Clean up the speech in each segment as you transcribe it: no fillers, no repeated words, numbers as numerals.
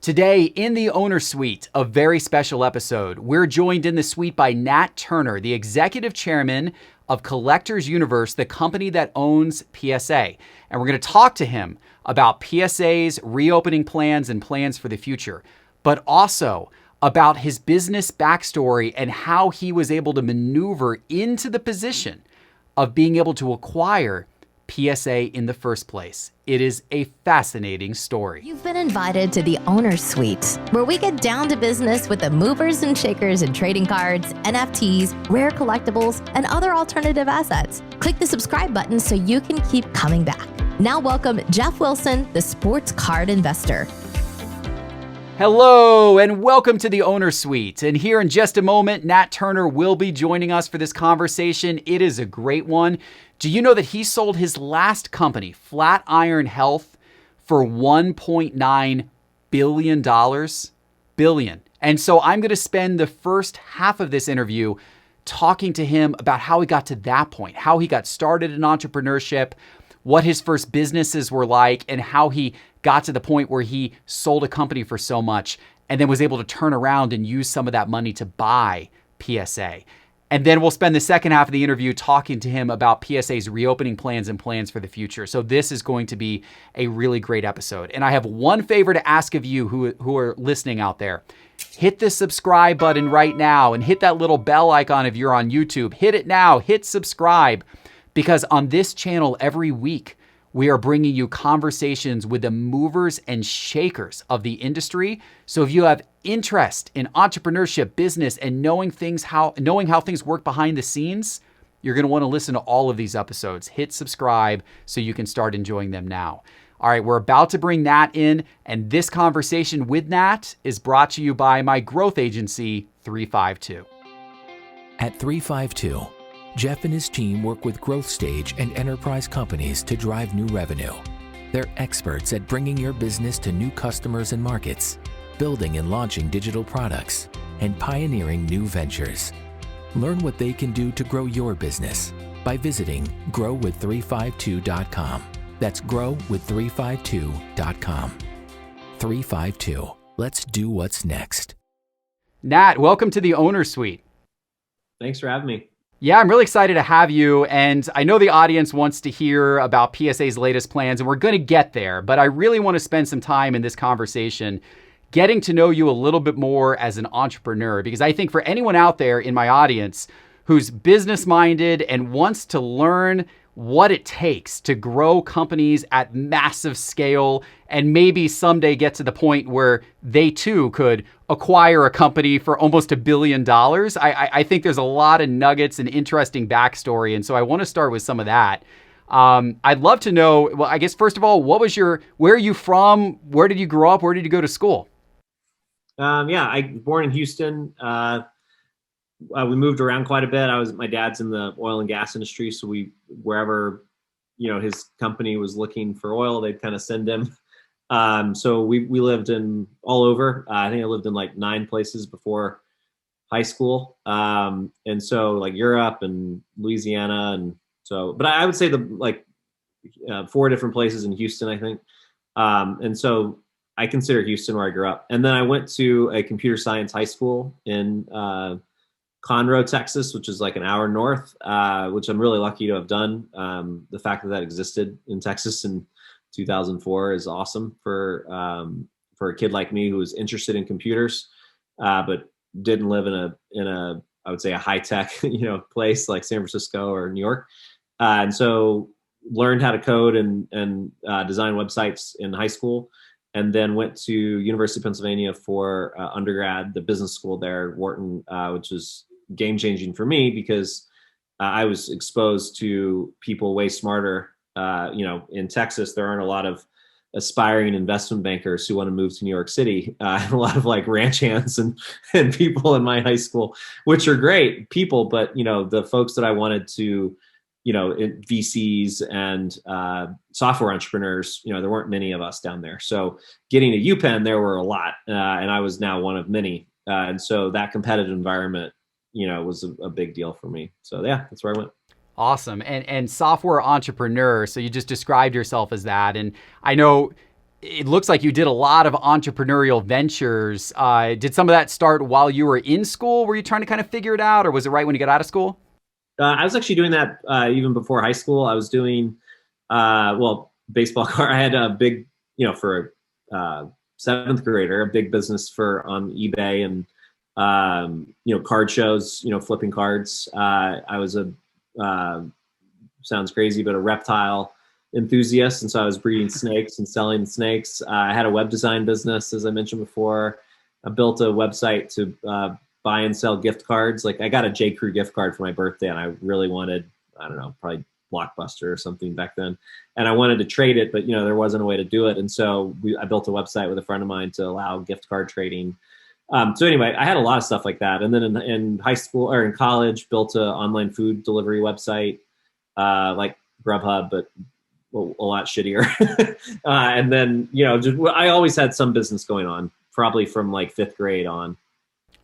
Today in the Owner Suite, a very special episode. We're joined in the suite by Nat Turner, the executive chairman of Collectors Universe, the company that owns PSA. And we're going to talk to him about PSA's reopening plans and plans for the future, but also about his business backstory and how he was able to maneuver into the position of being able to acquire PSA in the first place. It is a fascinating story. You've been invited to the Owner Suite, where we get down to business with the movers and shakers in trading cards, NFTs, rare collectibles, and other alternative assets. Click the subscribe button so you can keep coming back. Now welcome Jeff Wilson, the sports card investor. Hello and welcome to the Owner Suite. And here in just a moment, Nat Turner will be joining us for this conversation. It is a great one. Do you know that he sold his last company, Flatiron Health, for $1.9 billion? Billion. And so I'm going to spend the first half of this interview talking to him about how he got to that point, how he got started in entrepreneurship, what his first businesses were like, and how he got to the point where he sold a company for so much and then was able to turn around and use some of that money to buy PSA. And then we'll spend the second half of the interview talking to him about PSA's reopening plans and plans for the future. So this is going to be a really great episode. And I have one favor to ask of you who are listening out there. Hit the subscribe button right now and hit that little bell icon if you're on YouTube. Hit it now, hit subscribe, because on this channel every week, we are bringing you conversations with the movers and shakers of the industry. So if you have interest in entrepreneurship, business, and knowing how things work behind the scenes, you're going to want to listen to all of these episodes. Hit subscribe so you can start enjoying them now. All right, we're about to bring Nat in, and this conversation with Nat is brought to you by my growth agency, 352. At 352, Jeff and his team work with growth stage and enterprise companies to drive new revenue. They're experts at bringing your business to new customers and markets, building and launching digital products, and pioneering new ventures. Learn what they can do to grow your business by visiting growwith352.com. That's growwith352.com. 352. Let's do what's next. Nat, welcome to the Owner Suite. Thanks for having me. Yeah, I'm really excited to have you, and I know the audience wants to hear about PSA's latest plans, and we're going to get there, but I really want to spend some time in this conversation getting to know you a little bit more as an entrepreneur, because I think for anyone out there in my audience who's business-minded and wants to learn what it takes to grow companies at massive scale and maybe someday get to the point where they too could acquire a company for almost $1 billion. I think there's a lot of nuggets and interesting backstory. And so I want to start with some of that. I'd love to know, well, I guess, first of all, where are you from? Where did you grow up? Where did you go to school? I was born in Houston. We moved around quite a bit. My dad's in the oil and gas industry. So wherever, his company was looking for oil, they'd kind of send him. So we lived in all over. I think I lived in like 9 places before high school. And so like Europe and Louisiana. But I would say 4 different places in Houston, I think. And so I consider Houston where I grew up. And then I went to a computer science high school in, Conroe, Texas, which is like an hour north, which I'm really lucky to have done. The fact that existed in Texas in 2004 is awesome for a kid like me who was interested in computers, but didn't live in a I would say a high tech place like San Francisco or New York, and so learned how to code and design websites in high school. And then went to University of Pennsylvania for undergrad, the business school there, Wharton, which was game-changing for me because I was exposed to people way smarter. In Texas, there aren't a lot of aspiring investment bankers who want to move to New York City. A lot of like ranch hands and people in my high school, which are great people, but the folks that I wanted to VCs and software entrepreneurs, there weren't many of us down there. So getting to UPenn, there were a lot, and I was now one of many. And so that competitive environment, was a big deal for me. So yeah, that's where I went. Awesome. And software entrepreneur. So you just described yourself as that. And I know it looks like you did a lot of entrepreneurial ventures. Did some of that start while you were in school? Were you trying to kind of figure it out, or was it right when you got out of school? I was actually doing that even before high school. I was doing, baseball card. I had a big, for a seventh grader, a big business on eBay and, card shows, flipping cards. I was sounds crazy, but a reptile enthusiast. And so I was breeding snakes and selling snakes. I had a web design business, as I mentioned before. I built a website to buy and sell gift cards. Like I got a J. Crew gift card for my birthday, and I really wanted, I don't know, probably Blockbuster or something back then. And I wanted to trade it, but there wasn't a way to do it. And so I built a website with a friend of mine to allow gift card trading. So anyway, I had a lot of stuff like that. And then in high school or in college, built an online food delivery website, like Grubhub, but a lot shittier. And then, I always had some business going on, probably from like fifth grade on.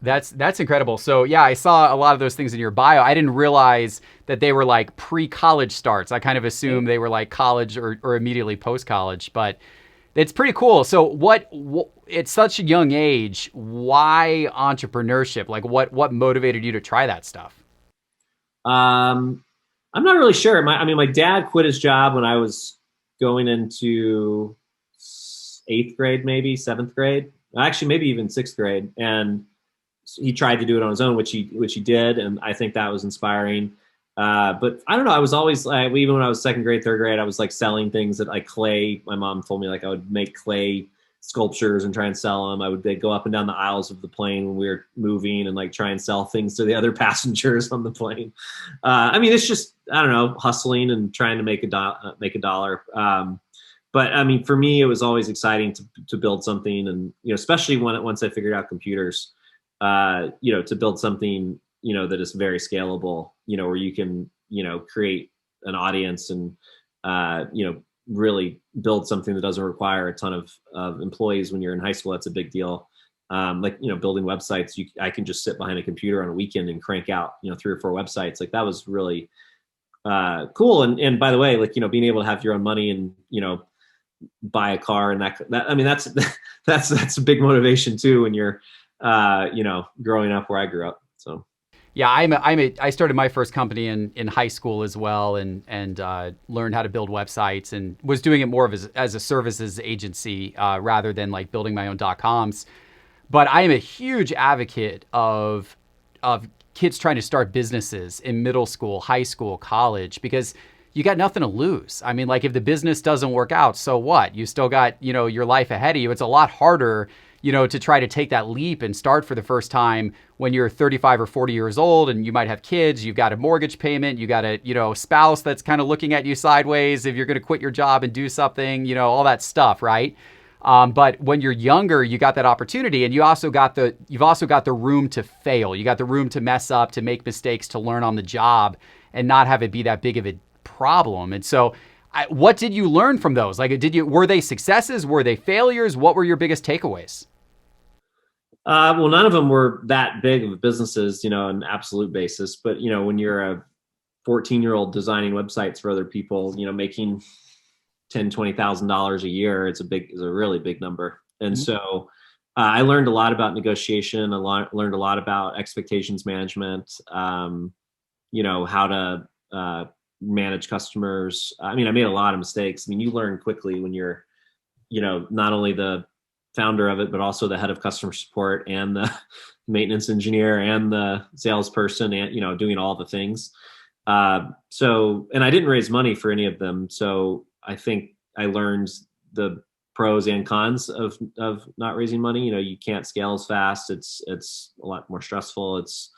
That's incredible. So yeah, I saw a lot of those things in your bio. I didn't realize that they were like pre-college starts. I kind of assumed they were like college or immediately post-college, but it's pretty cool. So what at such a young age, why entrepreneurship? Like what motivated you to try that stuff? I'm not really sure. My dad quit his job when I was going into eighth grade, maybe seventh grade, actually maybe even sixth grade. And he tried to do it on his own, which he did. And I think that was inspiring. But I don't know. I was always like, even when I was second grade, third grade, I was like selling things that like clay. My mom told me like I would make clay sculptures and try and sell them. I would go up and down the aisles of the plane when we were moving and like try and sell things to the other passengers on the plane. It's just, I don't know, hustling and trying to make a dollar. But for me, it was always exciting to build something, and especially once I figured out computers, to build something that is very scalable, where you can create an audience and really build something that doesn't require a ton of employees. When you're in high school, that's a big deal. Building websites, I can just sit behind a computer on a weekend and crank out 3 or 4 websites. Like that was really cool. And by the way, like being able to have your own money and buy a car and that's a big motivation too when you're growing up where I grew up. So yeah, I started my first company in high school as well, and learned how to build websites, and was doing it more of as a services agency rather than like building my own .coms. But I am a huge advocate of kids trying to start businesses in middle school, high school, college, because you got nothing to lose. I mean, like if the business doesn't work out, so what? You still got, your life ahead of you. It's a lot harder, to try to take that leap and start for the first time when you're 35 or 40 years old and you might have kids, you've got a mortgage payment, you got a, spouse that's kind of looking at you sideways if you're going to quit your job and do something, all that stuff, right? But when you're younger, you got that opportunity, and you've also got the room to fail. You got the room to mess up, to make mistakes, to learn on the job, and not have it be that big of a problem. And so what did you learn from those? Like, were they successes? Were they failures? What were your biggest takeaways? Well, none of them were that big of businesses, on an absolute basis. But, when you're a 14-year-old designing websites for other people, making $10,000-$20,000 a year, it's a really big number. And so I learned a lot about negotiation. Learned a lot about expectations management, how to manage customers. I made a lot of mistakes. You learn quickly when you're, not only the founder of it, but also the head of customer support and the maintenance engineer and the salesperson and, doing all the things. And I didn't raise money for any of them. So I think I learned the pros and cons of not raising money. You can't scale as fast. It's a lot more stressful. It's,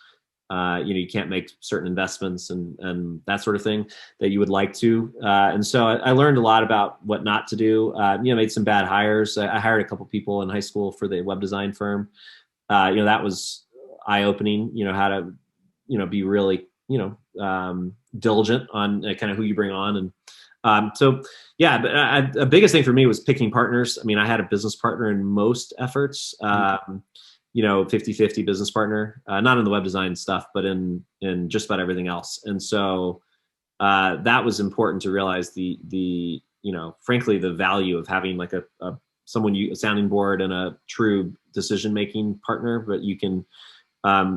you can't make certain investments and that sort of thing that you would like to. And so I learned a lot about what not to do. Made some bad hires. I hired a couple people in high school for the web design firm. That was eye-opening, how to, be really, diligent on kind of who you bring on. And but the biggest thing for me was picking partners. I had a business partner in most efforts. 50-50 business partner, not in the web design stuff, but in just about everything else. And so that was important to realize the frankly, the value of having like a someone a sounding board and a true decision making partner, but you can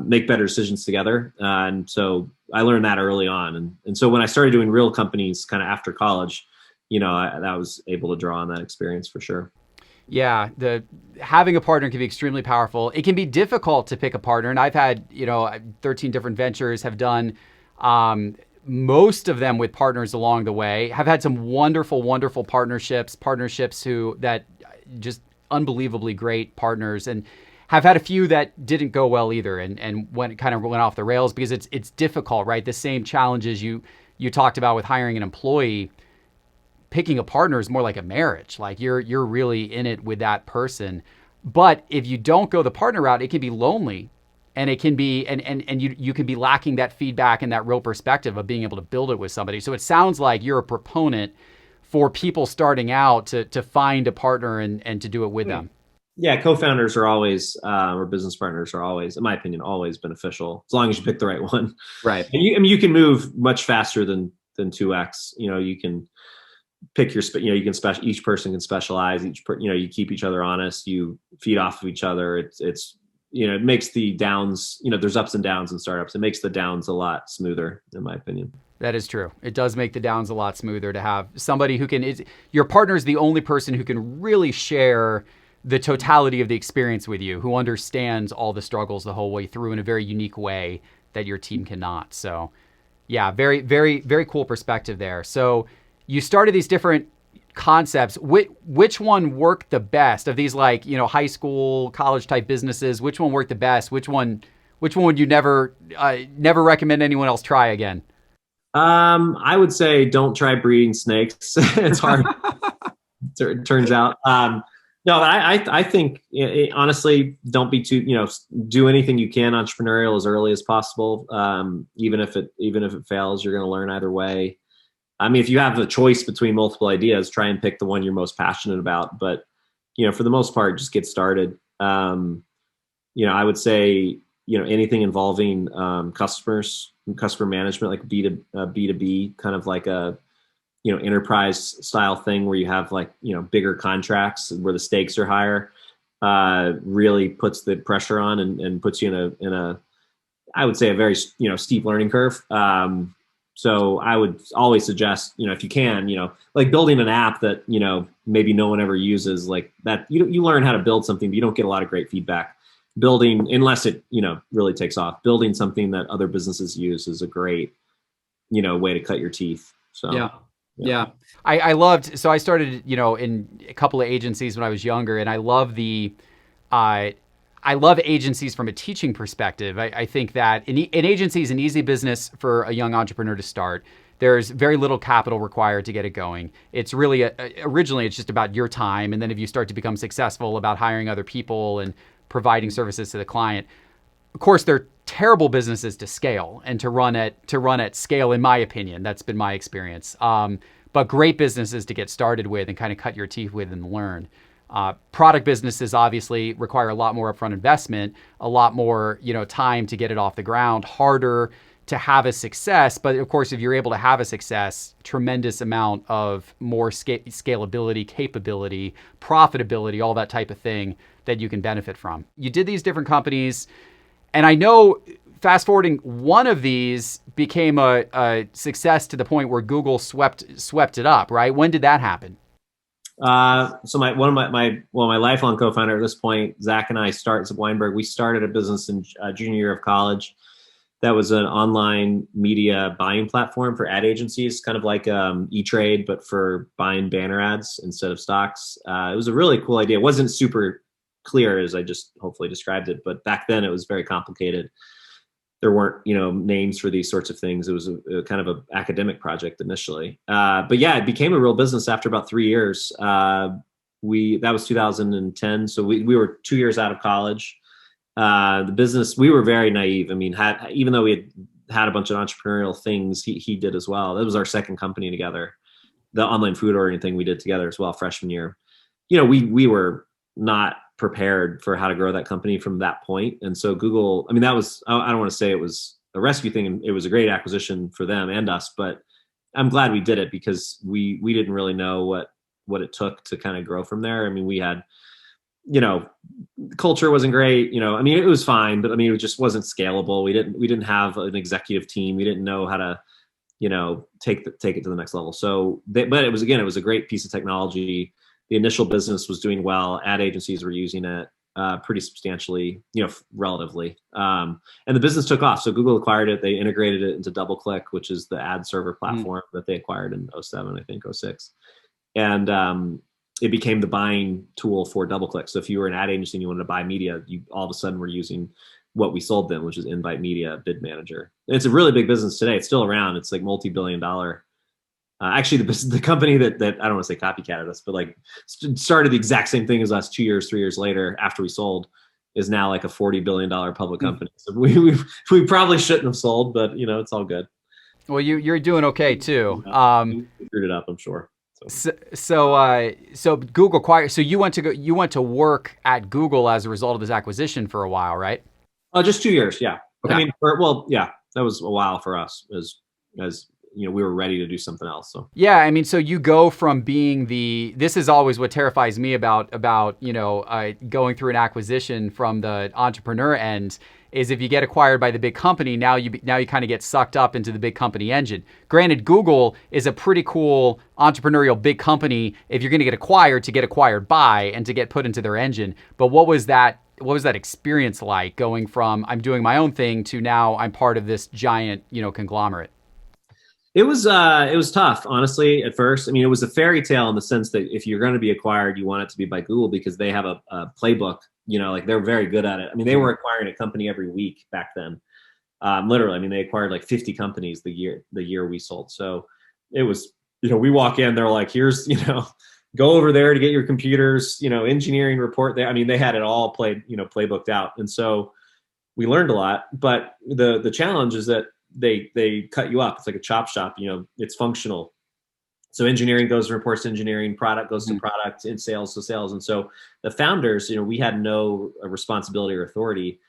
make better decisions together. And so I learned that early on. And so when I started doing real companies kind of after college, I was able to draw on that experience for sure. Yeah, having a partner can be extremely powerful. It can be difficult to pick a partner, and I've had 13 different ventures, have done most of them with partners along the way. Have had some wonderful, wonderful partnerships that just unbelievably great partners, and have had a few that didn't go well either, and went off the rails because it's difficult, right? The same challenges you talked about with hiring an employee. Picking a partner is more like a marriage. Like you're really in it with that person. But if you don't go the partner route, it can be lonely, and it can be and you can be lacking that feedback and that real perspective of being able to build it with somebody. So it sounds like you're a proponent for people starting out to find a partner and to do it with them. Yeah, co-founders are always, or business partners are always, in my opinion, always beneficial as long as you pick the right one. Right. And you can move much faster than 2x. You can pick each person can specialize, you keep each other honest, you feed off of each other. It makes the downs, there's ups and downs in startups. It makes the downs a lot smoother, in my opinion. That is true. It does make the downs a lot smoother to have somebody who your partner is the only person who can really share the totality of the experience with you, who understands all the struggles the whole way through in a very unique way that your team cannot. So yeah, very, very, very cool perspective there. So you started these different concepts. Which one worked the best of these, high school, college type businesses? Which one worked the best? Which one would you never recommend anyone else try again? I would say don't try breeding snakes. It's hard. It turns out. No, I think honestly, don't be too, do anything you can entrepreneurial as early as possible. Even if it fails, you're going to learn either way. I mean, if you have a choice between multiple ideas, try and pick the one you're most passionate about. But, for the most part, just get started. I would say, anything involving customer management, like B2B, kind of like a, enterprise style thing where you have bigger contracts where the stakes are higher, really puts the pressure on and puts you in a, I would say, a very, steep learning curve. So I would always suggest, if you can, like building an app that, maybe no one ever uses, like that, you learn how to build something, but you don't get a lot of great feedback. Building, unless it, really takes off, building something that other businesses use is a great, way to cut your teeth. So yeah. I loved, so I started, in a couple of agencies when I was younger, and I love I love agencies from a teaching perspective. I think that an agency is an easy business for a young entrepreneur to start. There's very little capital required to get it going. It's really, originally, it's just about your time. And then if you start to become successful, about hiring other people and providing services to the client. Of course, they're terrible businesses to scale and to run at scale, in my opinion. That's been my experience. But great businesses to get started with and kind of cut your teeth with and learn. Product businesses obviously require a lot more upfront investment, a lot more, time to get it off the ground, harder to have a success. But of course, if you're able to have a success, tremendous amount of more scalability, capability, profitability, all that type of thing that you can benefit from. You did these different companies, and I know fast forwarding, one of these became a success to the point where Google swept it up, right? When did that happen? So my lifelong co-founder at this point, Zach and I Weinberg, we started a business in junior year of college. That was an online media buying platform for ad agencies, kind of like E-Trade, but for buying banner ads instead of stocks. It was a really cool idea. It wasn't super clear as I just hopefully described it, but back then it was very complicated. There weren't, names for these sorts of things. It was a kind of an academic project initially. But yeah, it became a real business after about 3 years. That was 2010. So we were 2 years out of college. The business, we were very naive. I mean, even though we had a bunch of entrepreneurial things, he did as well. That was our second company together. The online food ordering thing we did together as well, freshman year. We were not prepared for how to grow that company from that point. And so Google, I mean, that was, I don't want to say it was a rescue thing, and it was a great acquisition for them and us, but I'm glad we did it because we didn't really know what what it took to kind of grow from there. I mean, we had, you know, culture wasn't great, you know, I mean, it was fine, but I mean, it just wasn't scalable. We didn't have an executive team. We didn't know how to, you know, take it to the next level. So, but it was a great piece of technology. The initial business was doing well. Ad agencies were using it pretty substantially, you know, relatively. And the business took off. So Google acquired it. They integrated it into DoubleClick, which is the ad server platform that they acquired in 07, I think, 06. And it became the buying tool for DoubleClick. So if you were an ad agency and you wanted to buy media, you all of a sudden were using what we sold them, which is Invite Media Bid Manager. And it's a really big business today. It's still around. It's like multi-billion-dollar. Actually, the company that I don't want to say copycatted us, but like started the exact same thing as us 2 years, 3 years later after we sold, is now like a $40 billion public company. So we probably shouldn't have sold, but you know, it's all good. Well, you're doing okay too. We screwed it up, I'm sure. So Google acquired. So you went to work at Google as a result of this acquisition for a while, right? Just 2 years, yeah. Okay. I mean, yeah, that was a while for us as you know, we were ready to do something else. So yeah, I mean, so you go from being this is always what terrifies me about you know, going through an acquisition from the entrepreneur end, is if you get acquired by the big company, now you kind of get sucked up into the big company engine. Granted, Google is a pretty cool entrepreneurial big company if you're going to get acquired by and to get put into their engine. But what was that experience like, going from I'm doing my own thing to now I'm part of this giant, you know, conglomerate? it was tough, honestly, at first. I mean, it was a fairy tale in the sense that if you're going to be acquired, you want it to be by Google because they have a playbook, you know, like they're very good at it. I mean, they were acquiring a company every week back then. Literally, I mean, they acquired like 50 companies the year we sold. So it was, you know, we walk in, they're like, here's, you know, go over there to get your computers, you know, engineering report there. I mean, they had it all playbooked out. And so we learned a lot, but the challenge is that they cut you up. It's like a chop shop, you know, it's functional. So engineering goes and reports to engineering, product goes to product, and sales to sales. And so the founders, you know, we had no responsibility or authority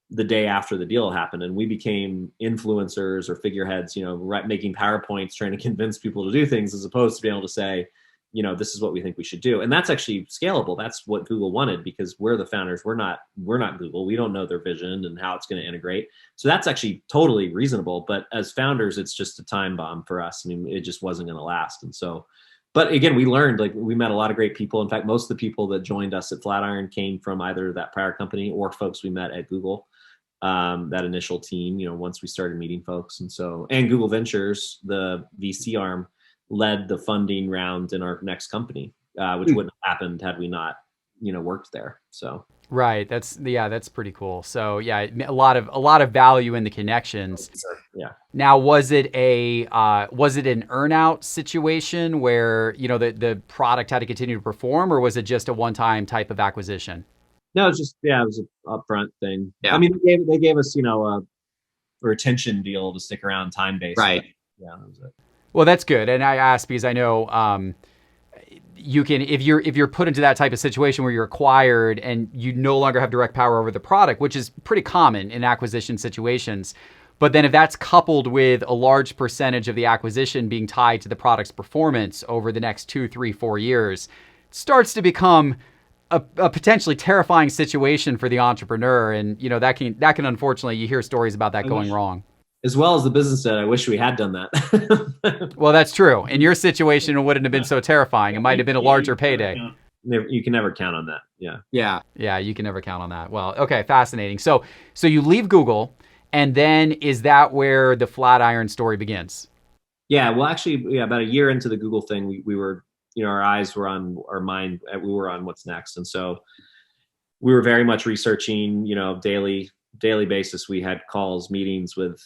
the day after the deal happened. And we became influencers or figureheads, you know, making PowerPoints, trying to convince people to do things, as opposed to being able to say, you know, this is what we think we should do. And that's actually scalable. That's what Google wanted, because we're the founders. We're not Google. We don't know their vision and how it's going to integrate. So that's actually totally reasonable. But as founders, it's just a time bomb for us. I mean, it just wasn't going to last. And so, but again, we learned, like, we met a lot of great people. In fact, most of the people that joined us at Flatiron came from either that prior company or folks we met at Google, that initial team, you know, once we started meeting folks. And so, and Google Ventures, the VC arm, led the funding round in our next company, which wouldn't have happened had we not, you know, worked there. So right, that's pretty cool. So yeah, a lot of value in the connections. Sure. Yeah. Now, was it an earnout situation where, you know, the product had to continue to perform, or was it just a one-time type of acquisition? No, it was an upfront thing. Yeah. I mean, they gave us, you know, a retention deal to stick around, time-based. Right. Yeah, that was it. Well, that's good. And I asked because I know you can, if you're put into that type of situation where you're acquired and you no longer have direct power over the product, which is pretty common in acquisition situations. But then if that's coupled with a large percentage of the acquisition being tied to the product's performance over the next 2, 3, 4 years, it starts to become a potentially terrifying situation for the entrepreneur. And, you know, that can unfortunately, you hear stories about that going wrong. As well as the business said, I wish we had done that. Well, that's true. In your situation, it wouldn't have been so terrifying. It might have been a larger payday. You can never count on that. Yeah. Yeah, you can never count on that. Well, okay, fascinating. So you leave Google, and then is that where the Flatiron story begins? Yeah, well, actually, about a year into the Google thing, we were, you know, our eyes were on our mind. We were on what's next. And so we were very much researching, you know, daily basis. We had calls, meetings with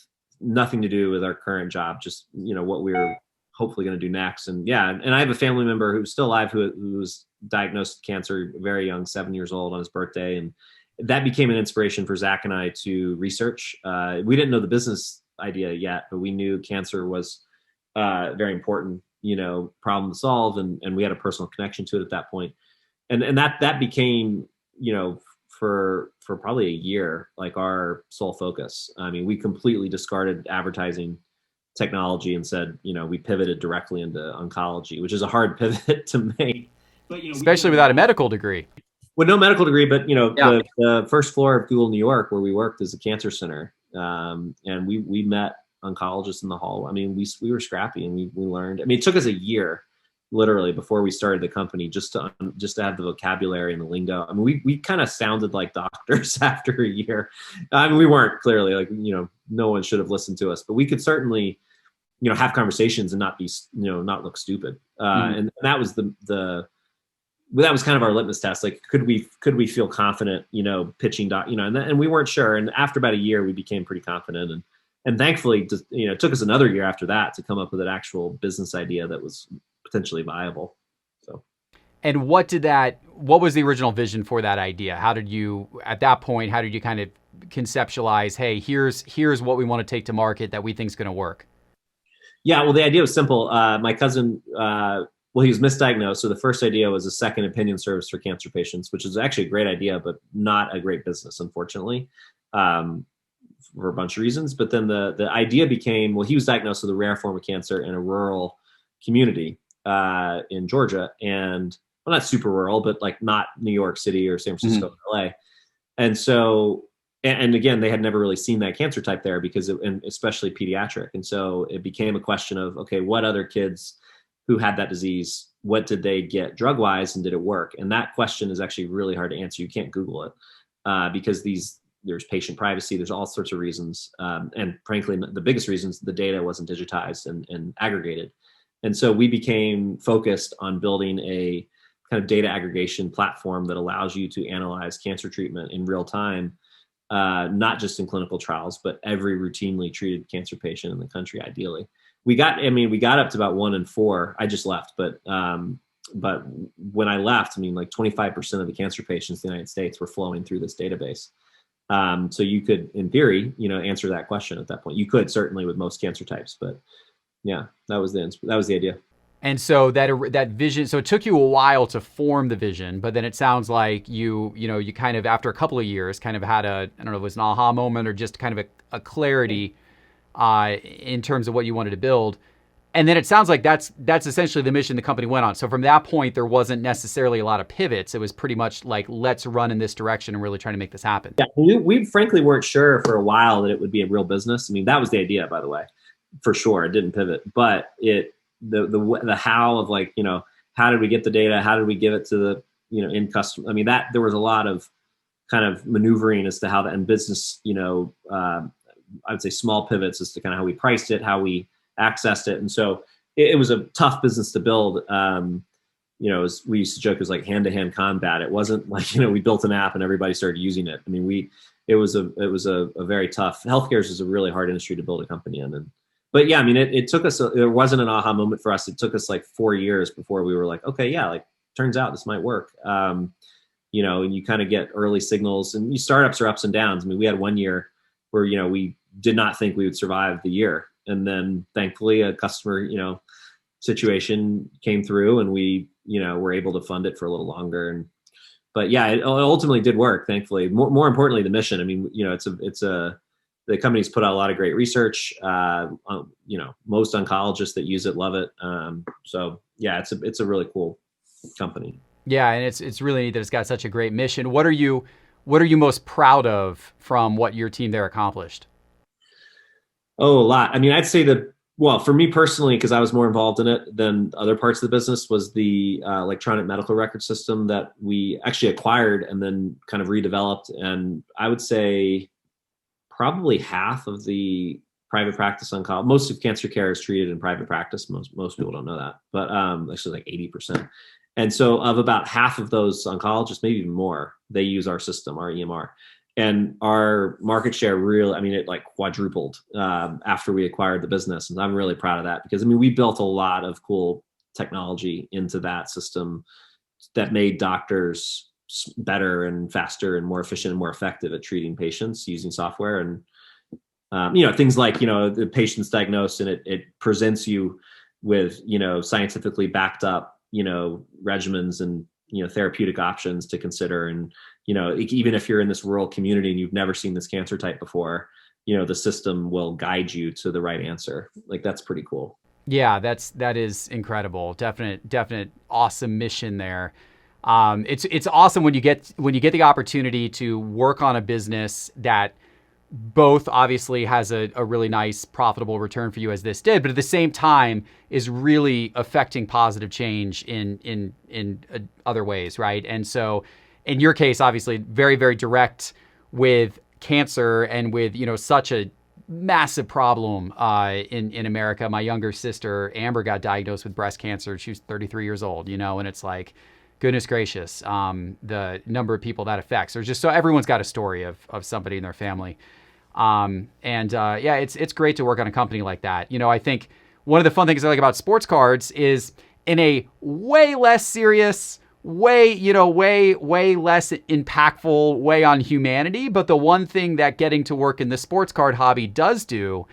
nothing to do with our current job, just, you know, what we were hopefully going to do next. And yeah, and I have a family member who's still alive who was diagnosed with cancer very young, 7 years old, on his birthday. And that became an inspiration for Zach and I to research. We didn't know the business idea yet, but we knew cancer was very important, you know, problem to solve. And we had a personal connection to it at that point. And that became, you know, for probably a year, like our sole focus. I mean, we completely discarded advertising technology and said, we pivoted directly into oncology, which is a hard pivot to make. But especially without a medical degree. With no medical degree, but Yeah. the first floor of Google New York, where we worked, is a cancer center, and we met oncologists in the hall. I mean, we were scrappy, and we learned. I mean, it took us a year, literally, before we started the company, just to have the vocabulary and the lingo. I mean, we kind of sounded like doctors after a year. I mean, we weren't, clearly, like, no one should have listened to us, but we could certainly, have conversations and not be, not look stupid. And that was that was kind of our litmus test. Like, could we feel confident, pitching and we weren't sure. And after about a year, we became pretty confident, and thankfully, it took us another year after that to come up with an actual business idea that was potentially viable. So. And what was the original vision for that idea? At that point, how did you kind of conceptualize, hey, here's what we want to take to market that we think is going to work? Yeah, well, the idea was simple. My cousin, he was misdiagnosed. So the first idea was a second opinion service for cancer patients, which is actually a great idea, but not a great business, unfortunately, for a bunch of reasons. But then the idea became, he was diagnosed with a rare form of cancer in a rural community in Georgia, and not super rural, but like not New York City or San Francisco, LA. And so, and again, they had never really seen that cancer type there and especially pediatric. And so it became a question of, okay, what other kids who had that disease, what did they get drug wise, and did it work? And that question is actually really hard to answer. You can't Google it because there's patient privacy, there's all sorts of reasons. And frankly, the biggest reasons, the data wasn't digitized and aggregated. And so we became focused on building a kind of data aggregation platform that allows you to analyze cancer treatment in real time, not just in clinical trials, but every routinely treated cancer patient in the country, ideally. We got up to about 1 in 4. I just left, but when I left, like 25% of the cancer patients in the United States were flowing through this database. So you could, in theory, answer that question at that point. You could certainly with most cancer types, but yeah, that was the idea. And so that vision, so it took you a while to form the vision, but then it sounds like you kind of, after a couple of years, kind of had I don't know if it was an aha moment or just kind of a clarity in terms of what you wanted to build. And then it sounds like that's essentially the mission the company went on. So from that point, there wasn't necessarily a lot of pivots. It was pretty much like, let's run in this direction and really trying to make this happen. Yeah, we frankly weren't sure for a while that it would be a real business. I mean, that was the idea, by the way, for sure. It didn't pivot, but the how of, like, how did we get the data? How did we give it to the, end customer? I mean, there was a lot of kind of maneuvering as to how that in business, I would say small pivots as to kind of how we priced it, how we accessed it. And so it was a tough business to build. We used to joke, it was like hand-to-hand combat. It wasn't like, we built an app and everybody started using it. I mean, it was a very tough, healthcare is a really hard industry to build a company in. But yeah, I mean, it took us, it wasn't an aha moment for us. It took us like 4 years before we were like, okay, yeah, like turns out this might work. And you kind of get early signals, and startups are ups and downs. I mean, we had 1 year where, we did not think we would survive the year. And then thankfully a customer, situation came through, and we, were able to fund it for a little longer. But yeah, it ultimately did work, thankfully. More importantly, the mission. I mean, the company's put out a lot of great research. Most oncologists that use it love it. So yeah, it's a really cool company. Yeah, and it's really neat that it's got such a great mission. What are you most proud of from what your team there accomplished? Oh, a lot. I mean, I'd say for me personally, because I was more involved in it than other parts of the business, was the electronic medical record system that we actually acquired and then kind of redeveloped. And I would say probably half of the private practice oncology, most of cancer care is treated in private practice. Most people don't know that, but actually like 80%. And so of about half of those oncologists, maybe even more, they use our system, our EMR. And our market share really, it like quadrupled after we acquired the business. And I'm really proud of that because, we built a lot of cool technology into that system that made doctors better and faster and more efficient and more effective at treating patients using software. And, things like, the patient's diagnosed and it presents you with, scientifically backed up, regimens and, therapeutic options to consider. And, even if you're in this rural community and you've never seen this cancer type before, the system will guide you to the right answer. Like, that's pretty cool. Yeah, that is incredible. Definite awesome mission there. It's awesome when you get the opportunity to work on a business that both obviously has a really nice profitable return for you, as this did, but at the same time is really affecting positive change in other ways, right? And so in your case, obviously very, very direct with cancer and with, such a massive problem in America. My younger sister, Amber, got diagnosed with breast cancer. She was 33 years old, and it's like, goodness gracious, the number of people that affects. There's just, so everyone's got a story of somebody in their family. Yeah, it's great to work on a company like that. I think one of the fun things I like about sports cards is in a way less serious, way less impactful way on humanity. But the one thing that getting to work in the sports card hobby does do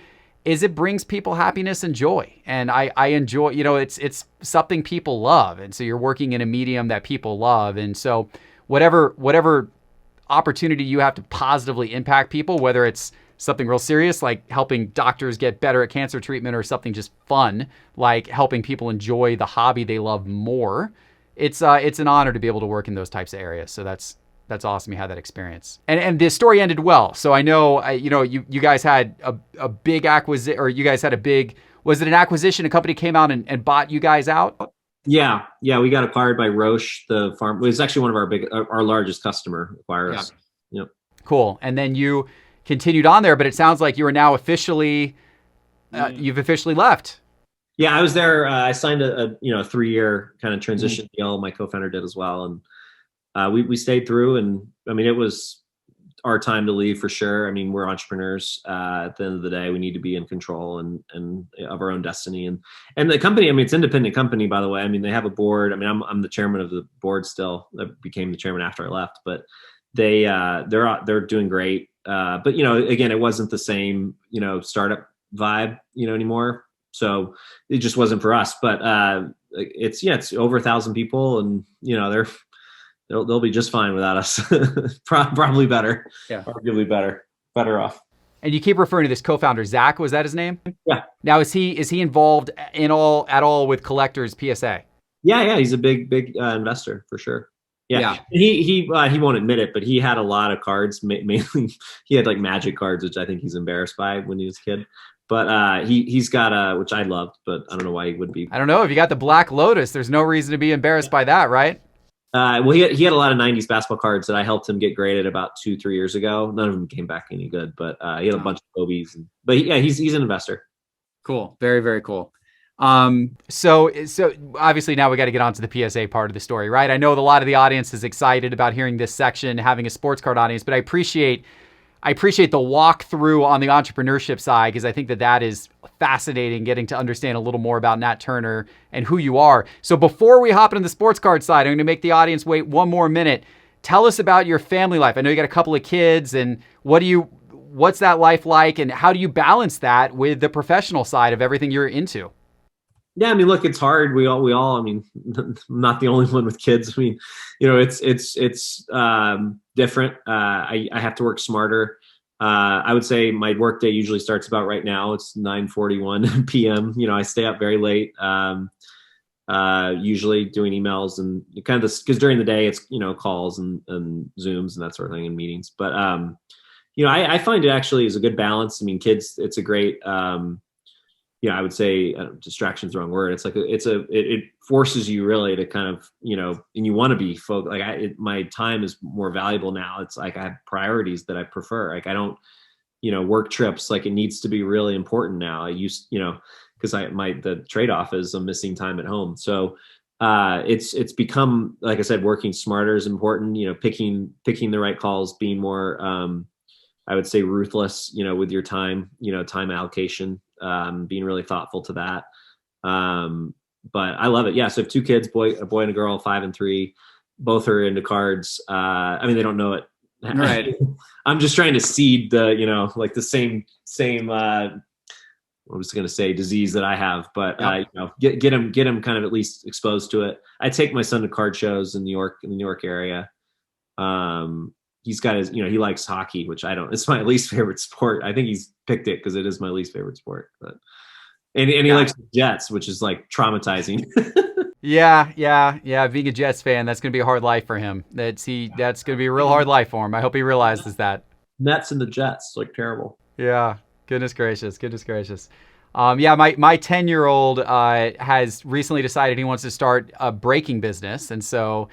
is it brings people happiness and joy. And I enjoy, it's something people love. And so you're working in a medium that people love. And so whatever opportunity you have to positively impact people, whether it's something real serious like helping doctors get better at cancer treatment, or something just fun like helping people enjoy the hobby they love more, it's an honor to be able to work in those types of areas. So that's awesome you had that experience. And the story ended well. So I know you guys had a big acquisition, or you guys had was it an acquisition? A company came out and bought you guys out? Yeah. We got acquired by Roche. The farm, it was actually one of our largest customer acquirers. Yeah. Yep. Cool. And then you continued on there, but it sounds like you are now officially, you've officially left. Yeah, I was there. I signed a 3-year kind of transition deal. My co-founder did as well. And we stayed through, and I mean, it was our time to leave for sure. I mean, we're entrepreneurs. At the end of the day, we need to be in control and of our own destiny. And the company, I mean, it's an independent company, by the way. I mean, they have a board. I mean, I'm the chairman of the board still. I became the chairman after I left, but they're doing great. But again, it wasn't the same startup vibe anymore. So it just wasn't for us. But it's over 1,000 people, and they'll be just fine without us. Probably better. Yeah. Arguably better off. And you keep referring to this co-founder, Zach, was that his name? Yeah. Now, is he involved at all with Collectors PSA? Yeah. He's a big investor for sure. Yeah. He won't admit it, but he had a lot of cards. Mainly, he had like Magic cards, which I think he's embarrassed by when he was a kid. But he's got which I loved, but I don't know why he would be. I don't know. If you got the Black Lotus, there's no reason to be embarrassed by that, right? Well, he had a lot of 90s basketball cards that I helped him get graded about 2-3 years ago. None of them came back any good, but he had a bunch of Kobe's. But yeah, he's an investor. Cool. Very, very cool. So obviously now we got to get on to the PSA part of the story, right? I know a lot of the audience is excited about hearing this section, having a sports card audience, but I appreciate the walkthrough on the entrepreneurship side, because I think that is fascinating, getting to understand a little more about Nat Turner and who you are. So before we hop into the sports card side, I'm going to make the audience wait one more minute. Tell us about your family life. I know you got a couple of kids, and what's that life like, and how do you balance that with the professional side of everything you're into? Yeah, I mean, look, it's hard. We all. I mean, I'm not the only one with kids. I mean, it's different. I have to work smarter. I would say my workday usually starts about right now. It's 9:41 p.m. I stay up very late. Usually doing emails and kind of because during the day it's calls and Zooms and that sort of thing and meetings. But I find it actually is a good balance. I mean, kids, it's a great. I would say distraction's the wrong word. It's like it forces you really to kind of, and you want to be focused. Like my time is more valuable now. It's like I have priorities that I prefer. Like I don't, work trips. Like it needs to be really important now. I used, because the trade-off is I'm missing time at home. So it's become, like I said, working smarter is important. Picking the right calls, being more, I would say ruthless, with your time, time allocation. Being really thoughtful to that. But I love it. Yeah. So I have 2 kids, a boy and a girl, 5 and 3, both are into cards. I mean, they don't know it. Right. I'm just trying to seed the, like the same, I was going to say disease that I have, but, get them kind of at least exposed to it. I take my son to card shows in the New York area. he's got his, he likes hockey, which I don't. It's my least favorite sport. I think he's picked it because it is my least favorite sport. But and he likes the Jets, which is like traumatizing. Yeah. Being a Jets fan, that's going to be a hard life for him. That's going to be a real hard life for him. I hope he realizes that. Nets and the Jets, like terrible. Yeah. Goodness gracious. Yeah, my 10-year-old has recently decided he wants to start a braking business, and so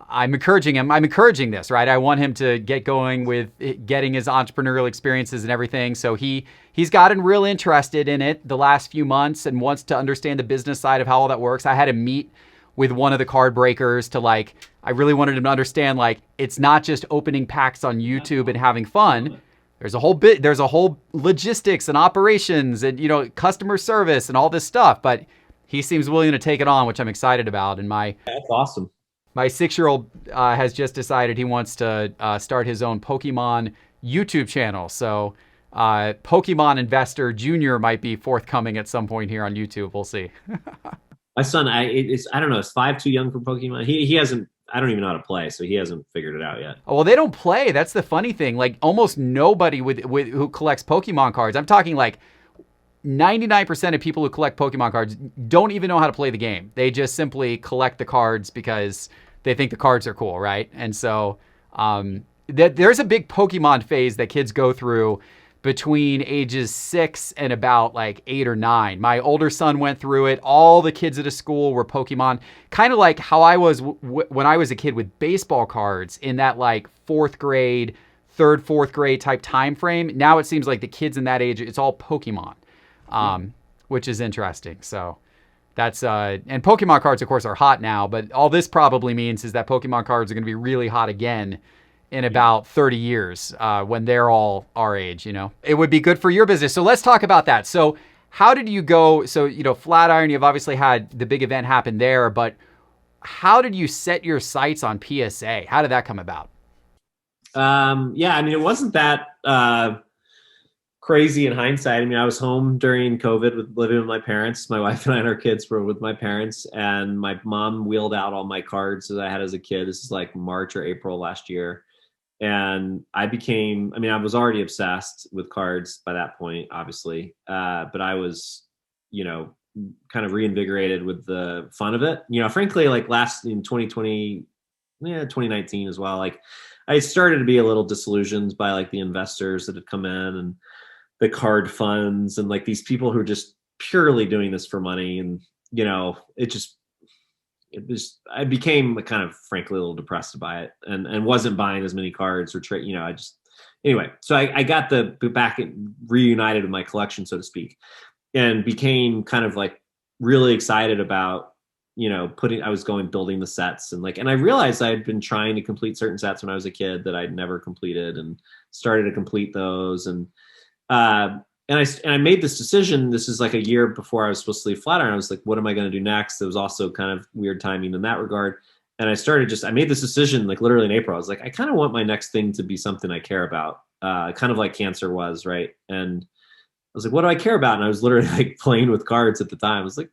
I'm encouraging him. I'm encouraging this, right? I want him to get going with getting his entrepreneurial experiences and everything. So he's gotten real interested in it the last few months and wants to understand the business side of how all that works. I had him meet with one of the card breakers to I really wanted him to understand it's not just opening packs on YouTube and having fun. There's a whole logistics and operations and, customer service and all this stuff, but he seems willing to take it on, which I'm excited about. And that's awesome. My 6-year-old has just decided he wants to start his own Pokemon YouTube channel. So Pokemon Investor Junior might be forthcoming at some point here on YouTube. We'll see. My son, I don't know, is 5 too young for Pokemon? He hasn't, I don't even know how to play, so he hasn't figured it out yet. Oh, well, they don't play. That's the funny thing. Almost nobody who collects Pokemon cards, I'm talking 99% of people who collect Pokemon cards don't even know how to play the game. They just simply collect the cards because they think the cards are cool, right? And so there's a big Pokemon phase that kids go through between ages 6 and about 8 or 9. My older son went through it. All the kids at his school were Pokemon, kind of like how I was when I was a kid with baseball cards in that 4th grade, 3rd, 4th grade type time frame. Now it seems like the kids in that age, it's all Pokemon, which is interesting. So that's and Pokemon cards, of course, are hot now, but all this probably means is that Pokemon cards are going to be really hot again in about 30 years when they're all our age. It would be good for your business. So let's talk about that. So how did you go? So, Flatiron, you've obviously had the big event happen there, but how did you set your sights on PSA? How did that come about? Yeah, it wasn't that crazy in hindsight. I was home during COVID living with my parents. My wife and I and our kids were with my parents, and my mom wheeled out all my cards that I had as a kid. This is March or April last year. And I was already obsessed with cards by that point, obviously. But I was, kind of reinvigorated with the fun of it. Frankly, last in 2020, 2019 as well. I started to be a little disillusioned by the investors that had come in and the card funds and these people who are just purely doing this for money. And, I became kind of frankly a little depressed by it and wasn't buying as many cards or trade, anyway, so I got back reunited with my collection, so to speak, and became kind of really excited about, I was building the sets and I realized I had been trying to complete certain sets when I was a kid that I'd never completed and started to complete those. And I made this decision. This is a year before I was supposed to leave Flatiron. I was like, what am I going to do next? It was also kind of weird timing in that regard. And I made this decision literally in April. I was like, I kind of want my next thing to be something I care about, kind of like cancer was, right? And I was like, what do I care about? And I was literally playing with cards at the time. I was like,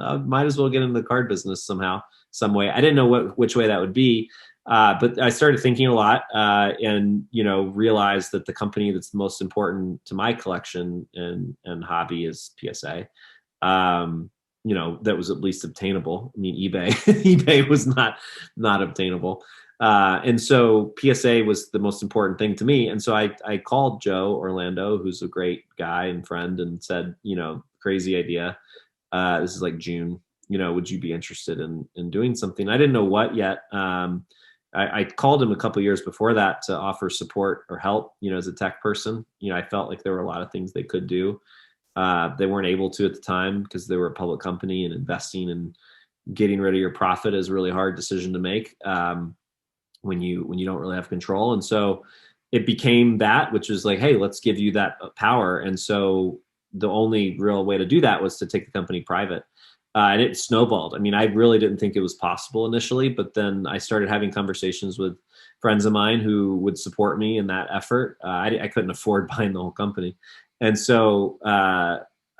I might as well get into the card business somehow, some way. I didn't know which way that would be. But I started thinking a lot and, realized that the company that's most important to my collection and hobby is PSA. That was at least obtainable. eBay, eBay was not obtainable. And so PSA was the most important thing to me. And so I called Joe Orlando, who's a great guy and friend, and said, crazy idea. This is June, would you be interested in doing something? I didn't know what yet. I called him a couple of years before that to offer support or help, as a tech person. I felt like there were a lot of things they could do. They weren't able to at the time because they were a public company, and investing and getting rid of your profit is a really hard decision to make when you don't really have control. And so it became that, which was hey, let's give you that power. And so the only real way to do that was to take the company private. And it snowballed. I really didn't think it was possible initially, but then I started having conversations with friends of mine who would support me in that effort. I couldn't afford buying the whole company. And so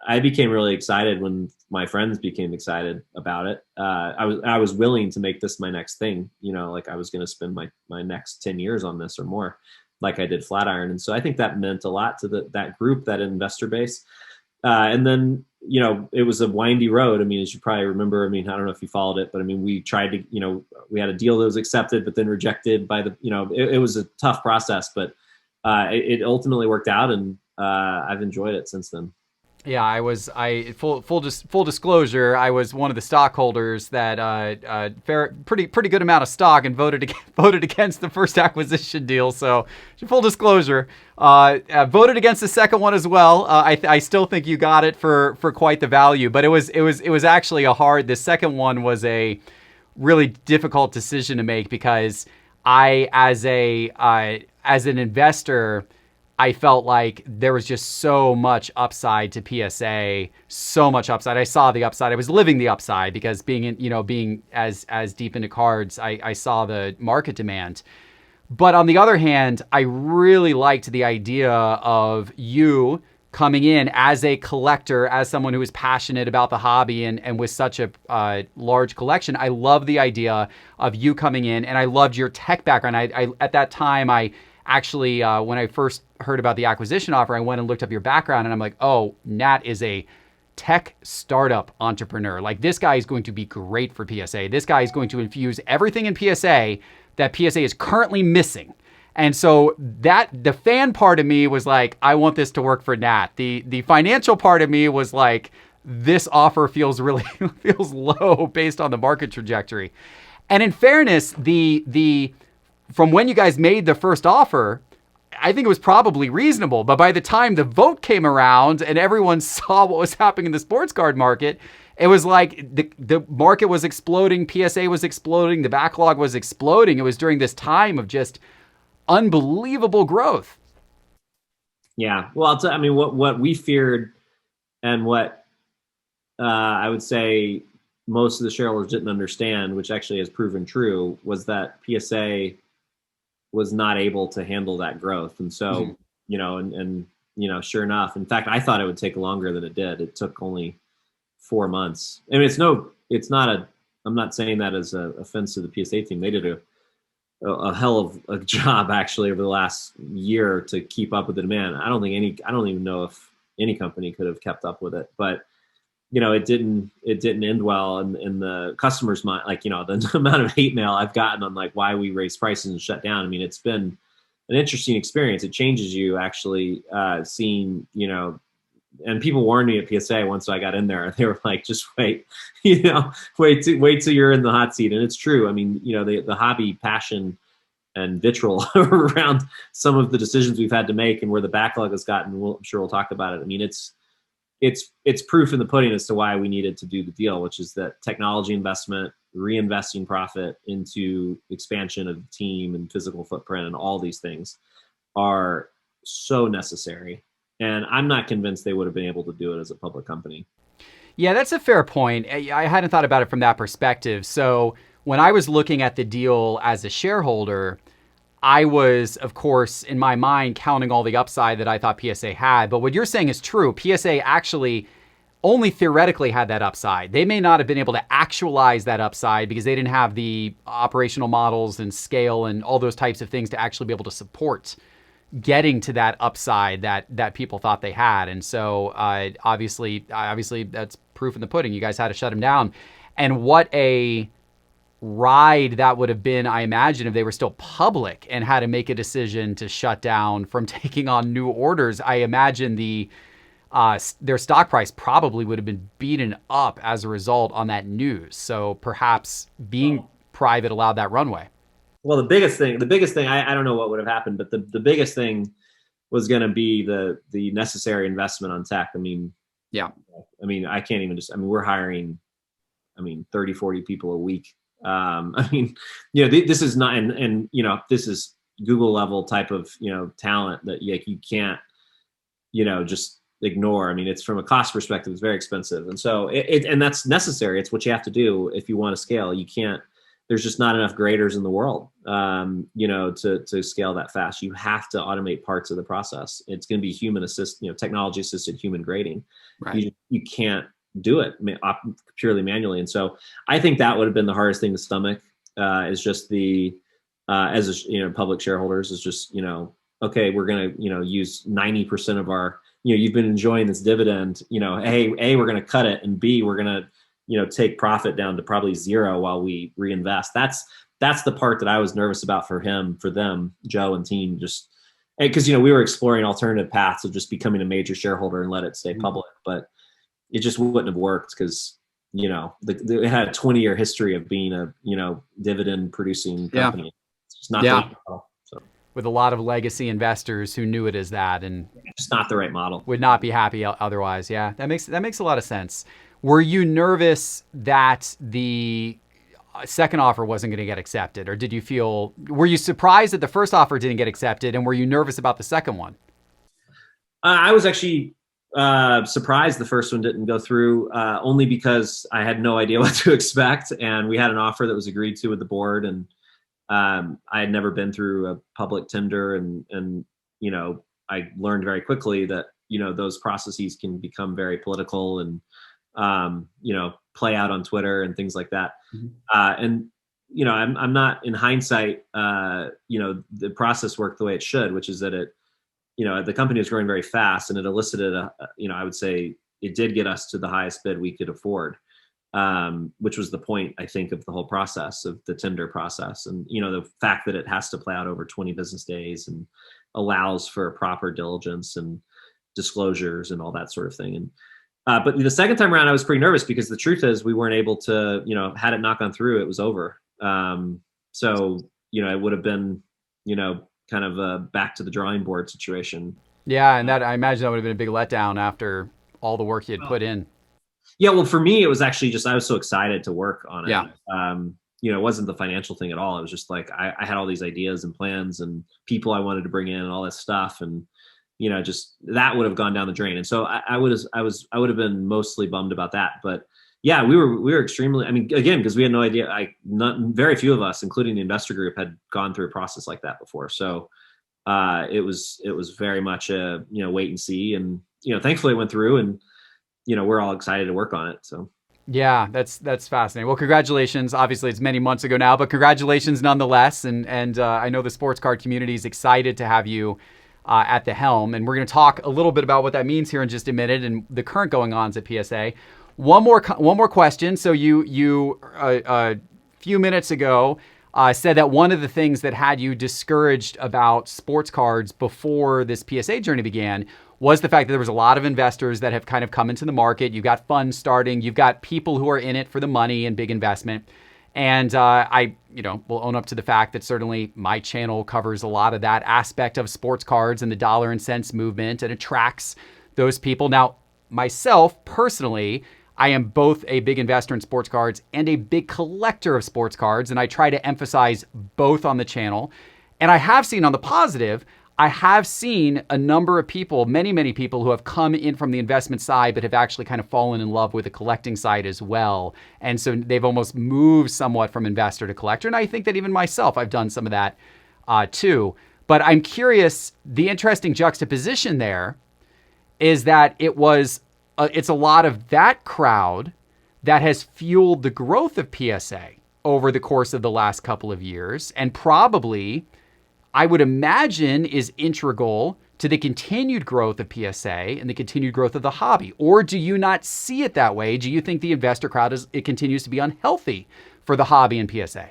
I became really excited when my friends became excited about it. I was willing to make this my next thing, like I was going to spend my next 10 years on this or more, like I did Flatiron. And so I think that meant a lot to that group, that investor base. And then, it was a windy road. I mean, as you probably remember, I don't know if you followed it, but we tried to, we had a deal that was accepted, but then rejected by it was a tough process, but it ultimately worked out, and I've enjoyed it since then. Yeah, full disclosure, I was one of the stockholders that pretty good amount of stock and voted against the first acquisition deal. So full disclosure, voted against the second one as well. I still think you got it for quite the value, but it was actually the second one was a really difficult decision to make, because I, as an investor, I felt like there was just so much upside to PSA, so much upside. I saw the upside. I was living the upside, because being as deep into cards, I saw the market demand. But on the other hand, I really liked the idea of you coming in as a collector, as someone who is passionate about the hobby and with such a large collection. I love the idea of you coming in, and I loved your tech background. I at that time, actually, when I first heard about the acquisition offer, I went and looked up your background, and I'm like, oh, Nat is a tech startup entrepreneur. Like, this guy is going to be great for PSA. This guy is going to infuse everything in PSA that PSA is currently missing. And so the fan part of me was like, I want this to work for Nat. The financial part of me was like, this offer feels low based on the market trajectory. And in fairness, from when you guys made the first offer, I think it was probably reasonable. But by the time the vote came around and everyone saw what was happening in the sports card market, it was like the market was exploding, PSA was exploding, the backlog was exploding. It was during this time of just unbelievable growth. Yeah. Well, what we feared, and what I would say most of the shareholders didn't understand, which actually has proven true, was that PSA was not able to handle that growth. And so, sure enough, in fact, I thought it would take longer than it did. It took only 4 months. I mean, I'm not saying that as an offense to the PSA team. They did a hell of a job actually over the last year to keep up with the demand. I don't even know if any company could have kept up with it, but it didn't end well in the customer's mind. Like, the amount of hate mail I've gotten on like why we raised prices and shut down. I mean, it's been an interesting experience. It changes you actually seeing, and people warned me at PSA once I got in there. They were like, just wait, wait till you're in the hot seat. And it's true. I mean, the hobby passion and vitriol around some of the decisions we've had to make and where the backlog has gotten, I'm sure we'll talk about it. I mean, it's proof in the pudding as to why we needed to do the deal, which is that technology investment, reinvesting profit into expansion of the team and physical footprint and all these things are so necessary. And I'm not convinced they would have been able to do it as a public company. Yeah, that's a fair point. I hadn't thought about it from that perspective. So when I was looking at the deal as a shareholder, I was, of course, in my mind, counting all the upside that I thought PSA had. But what you're saying is true. PSA actually only theoretically had that upside. They may not have been able to actualize that upside because they didn't have the operational models and scale and all those types of things to actually be able to support getting to that upside that people thought they had. And so obviously that's proof in the pudding. You guys had to shut them down. And what a ride that would have been, I imagine, if they were still public and had to make a decision to shut down from taking on new orders. I imagine their stock price probably would have been beaten up as a result on that news. So perhaps being private allowed that runway. Well, the biggest thing, I don't know what would have happened, but the biggest thing was going to be the necessary investment on tech. I mean, yeah. I mean, I can't even we're hiring, 30, 40 people a week. This is not, and this is Google level type of, talent that you can't, just ignore. I mean, it's from a cost perspective, it's very expensive. And so and that's necessary. It's what you have to do if you want to scale. You can't, there's just not enough graders in the world, to scale that fast. You have to automate parts of the process. It's going to be technology assisted human grading. Right. You can't do it purely manually. And so I think that would have been the hardest thing to stomach, is just public shareholders is just, okay, we're going to, use 90% of our, you've been enjoying this dividend, A, we're going to cut it, and B, we're going to, take profit down to probably zero while we reinvest. That's the part that I was nervous about for them, Joe and team, just because, we were exploring alternative paths of just becoming a major shareholder and let it stay public, but it just wouldn't have worked because, it had a 20-year history of being a, dividend producing company. Yeah. It's just not so. With a lot of legacy investors who knew it as that, and just not the right model. Would not be happy otherwise. Yeah, that makes a lot of sense. Were you nervous that the second offer wasn't going to get accepted, or were you surprised that the first offer didn't get accepted, and were you nervous about the second one? I was actually surprised the first one didn't go through, only because I had no idea what to expect, and we had an offer that was agreed to with the board, and I had never been through a public tender, and I learned very quickly that those processes can become very political and play out on Twitter and things like that. And I'm not, in hindsight, the process worked the way it should, which is that the company was growing very fast, and it elicited I would say it did get us to the highest bid we could afford, which was the point, I think, of the whole process of the tender process. And, the fact that it has to play out over 20 business days and allows for proper diligence and disclosures and all that sort of thing. And, but the second time around, I was pretty nervous because the truth is we weren't able to, had it not gone through, it was over. So, it would have been, kind of a back to the drawing board situation. Yeah. And that, I imagine that would have been a big letdown after all the work you had put in. Yeah. Well, for me, it was actually just, I was so excited to work on it. Yeah. It wasn't the financial thing at all. It was just like, I had all these ideas and plans and people I wanted to bring in and all this stuff. And, just that would have gone down the drain. And so I would have been mostly bummed about that. But yeah, we were extremely, again, because we had no idea, very few of us, including the investor group, had gone through a process like that before. So it was very much a, wait and see. And, thankfully it went through, and, we're all excited to work on it. So. Yeah, that's fascinating. Well, congratulations. Obviously, it's many months ago now, but congratulations nonetheless. And I know the sports card community is excited to have you at the helm. And we're going to talk a little bit about what that means here in just a minute and the current going-ons at PSA. One more question. So you a few minutes ago said that one of the things that had you discouraged about sports cards before this PSA journey began was the fact that there was a lot of investors that have kind of come into the market. You've got funds starting. You've got people who are in it for the money and big investment. And I will own up to the fact that certainly my channel covers a lot of that aspect of sports cards and the dollar and cents movement, and attracts those people. Now, myself personally, I am both a big investor in sports cards and a big collector of sports cards, and I try to emphasize both on the channel. And I have seen, on the positive, I have seen a number of people, many people who have come in from the investment side, but have actually kind of fallen in love with the collecting side as well. And so they've almost moved somewhat from investor to collector. And I think that even myself, I've done some of that too. But I'm curious, the interesting juxtaposition there is that it's a lot of that crowd that has fueled the growth of PSA over the course of the last couple of years, and probably, I would imagine, is integral to the continued growth of PSA and the continued growth of the hobby. Or do you not see it that way? Do you think the investor crowd it continues to be unhealthy for the hobby and PSA?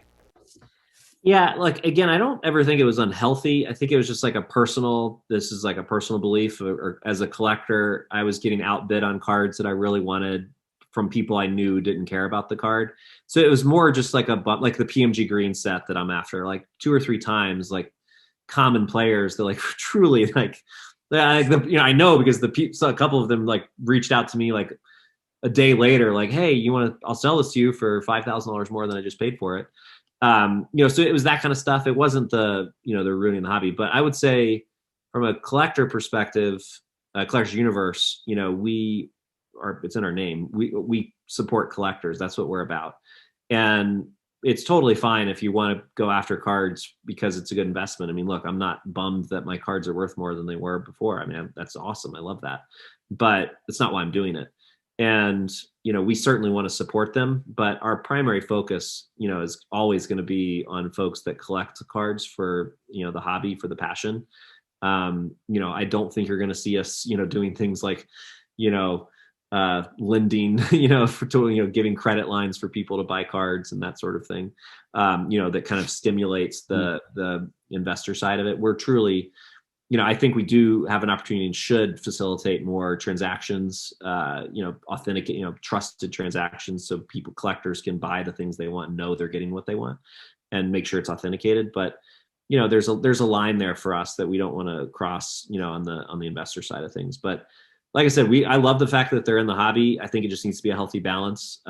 Yeah, again, I don't ever think it was unhealthy. I think it was just this is like a personal belief, or as a collector, I was getting outbid on cards that I really wanted from people I knew didn't care about the card. So it was more just like the PMG green set that I'm after, like 2 or 3 times, like common players that truly I know because a couple of them reached out to me a day later, hey, I'll sell this to you for $5,000 more than I just paid for it. So it was that kind of stuff. It wasn't they're ruining the hobby, but I would say from a collector perspective, Collectors Universe, it's in our name. We support collectors. That's what we're about. And it's totally fine if you want to go after cards because it's a good investment. I mean, look, I'm not bummed that my cards are worth more than they were before. I mean, that's awesome. I love that, but that's not why I'm doing it. And, we certainly want to support them, but our primary focus, is always going to be on folks that collect cards for, the hobby, for the passion. I don't think you're going to see us, doing things like, lending, giving credit lines for people to buy cards and that sort of thing, that kind of stimulates the investor side of it. We're truly, I think we do have an opportunity and should facilitate more transactions, authenticate, trusted transactions, so collectors can buy the things they want and know they're getting what they want, and make sure it's authenticated. But there's a line there for us that we don't want to cross, on the investor side of things. But like I said, I love the fact that they're in the hobby. I think it just needs to be a healthy balance.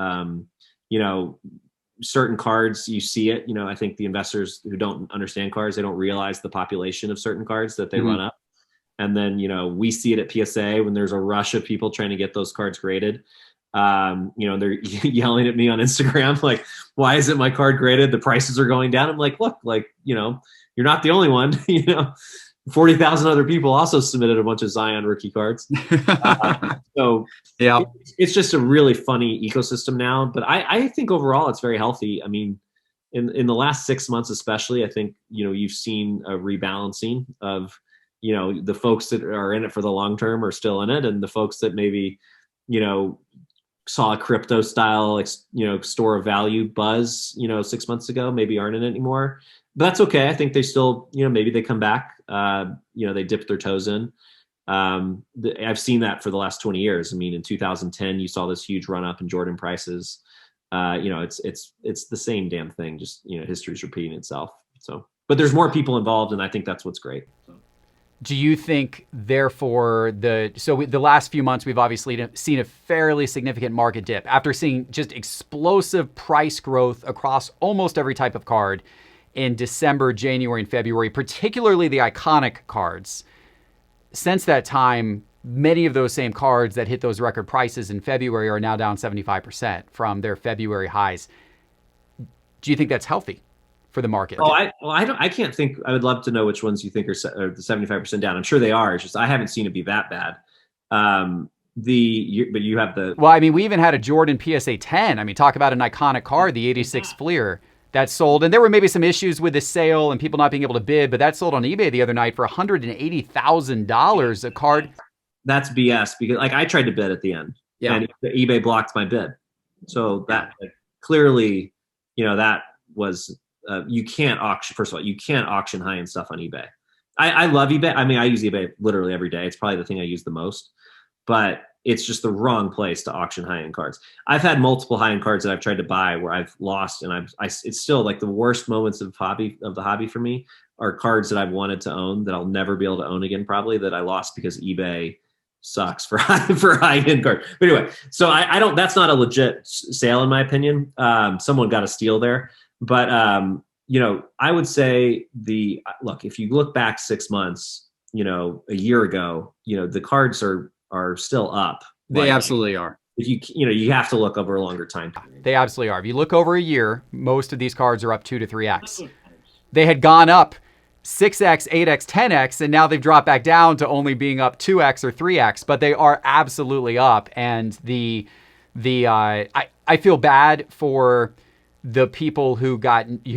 Certain cards, you see it, I think the investors who don't understand cards, they don't realize the population of certain cards that they run up. And then, we see it at PSA when there's a rush of people trying to get those cards graded. They're yelling at me on Instagram, like, why isn't my card graded? The prices are going down. I'm like, look, you're not the only one, 40,000 other people also submitted a bunch of Zion rookie cards. So yeah, it's just a really funny ecosystem now. But I think overall it's very healthy. I mean, in the last 6 months especially, I think, you've seen a rebalancing of, the folks that are in it for the long term are still in it. And the folks that maybe, saw a crypto style, store of value buzz, 6 months ago, maybe aren't in it anymore. But that's okay. I think they still, maybe they come back, they dip their toes in. I've seen that for the last 20 years. I mean, in 2010, you saw this huge run up in Jordan prices. It's the same damn thing. Just, history's repeating itself. So, but there's more people involved, and I think that's what's great. So. Do you think, therefore, the last few months, we've obviously seen a fairly significant market dip after seeing just explosive price growth across almost every type of card in December, January, and February, particularly the iconic cards. Since that time, many of those same cards that hit those record prices in February are now down 75% from their February highs. Do you think that's healthy for the market? Oh, I can't think. I would love to know which ones you think are the 75% down. I'm sure they are. It's just I haven't seen it be that bad. But you have the. Well, I mean, we even had a Jordan PSA 10. I mean, talk about an iconic card, the 86 Fleer. That sold, and there were maybe some issues with the sale and people not being able to bid, but that sold on eBay the other night for $180,000 a card. That's BS, because I tried to bid at the end, and eBay blocked my bid. So that clearly, that was you can't auction. First of all, you can't auction high-end stuff on eBay. I love eBay. I mean, I use eBay literally every day. It's probably the thing I use the most, but it's just the wrong place to auction high-end cards. I've had multiple high-end cards that I've tried to buy where I've lost, and it's still like the worst moments of the hobby for me are cards that I've wanted to own that I'll never be able to own again, probably, that I lost because eBay sucks for high-end cards. But anyway, so I don't. That's not a legit sale in my opinion. Someone got a steal there, but I would say look. If you look back 6 months, a year ago, the cards are still up. They absolutely are. If you have to look over a longer time period. They absolutely are. If you look over a year, most of these cards are up 2 to 3x. They had gone up 6x, 8x, 10x, and now they've dropped back down to only being up 2x or 3x, but they are absolutely up. And I feel bad for the people who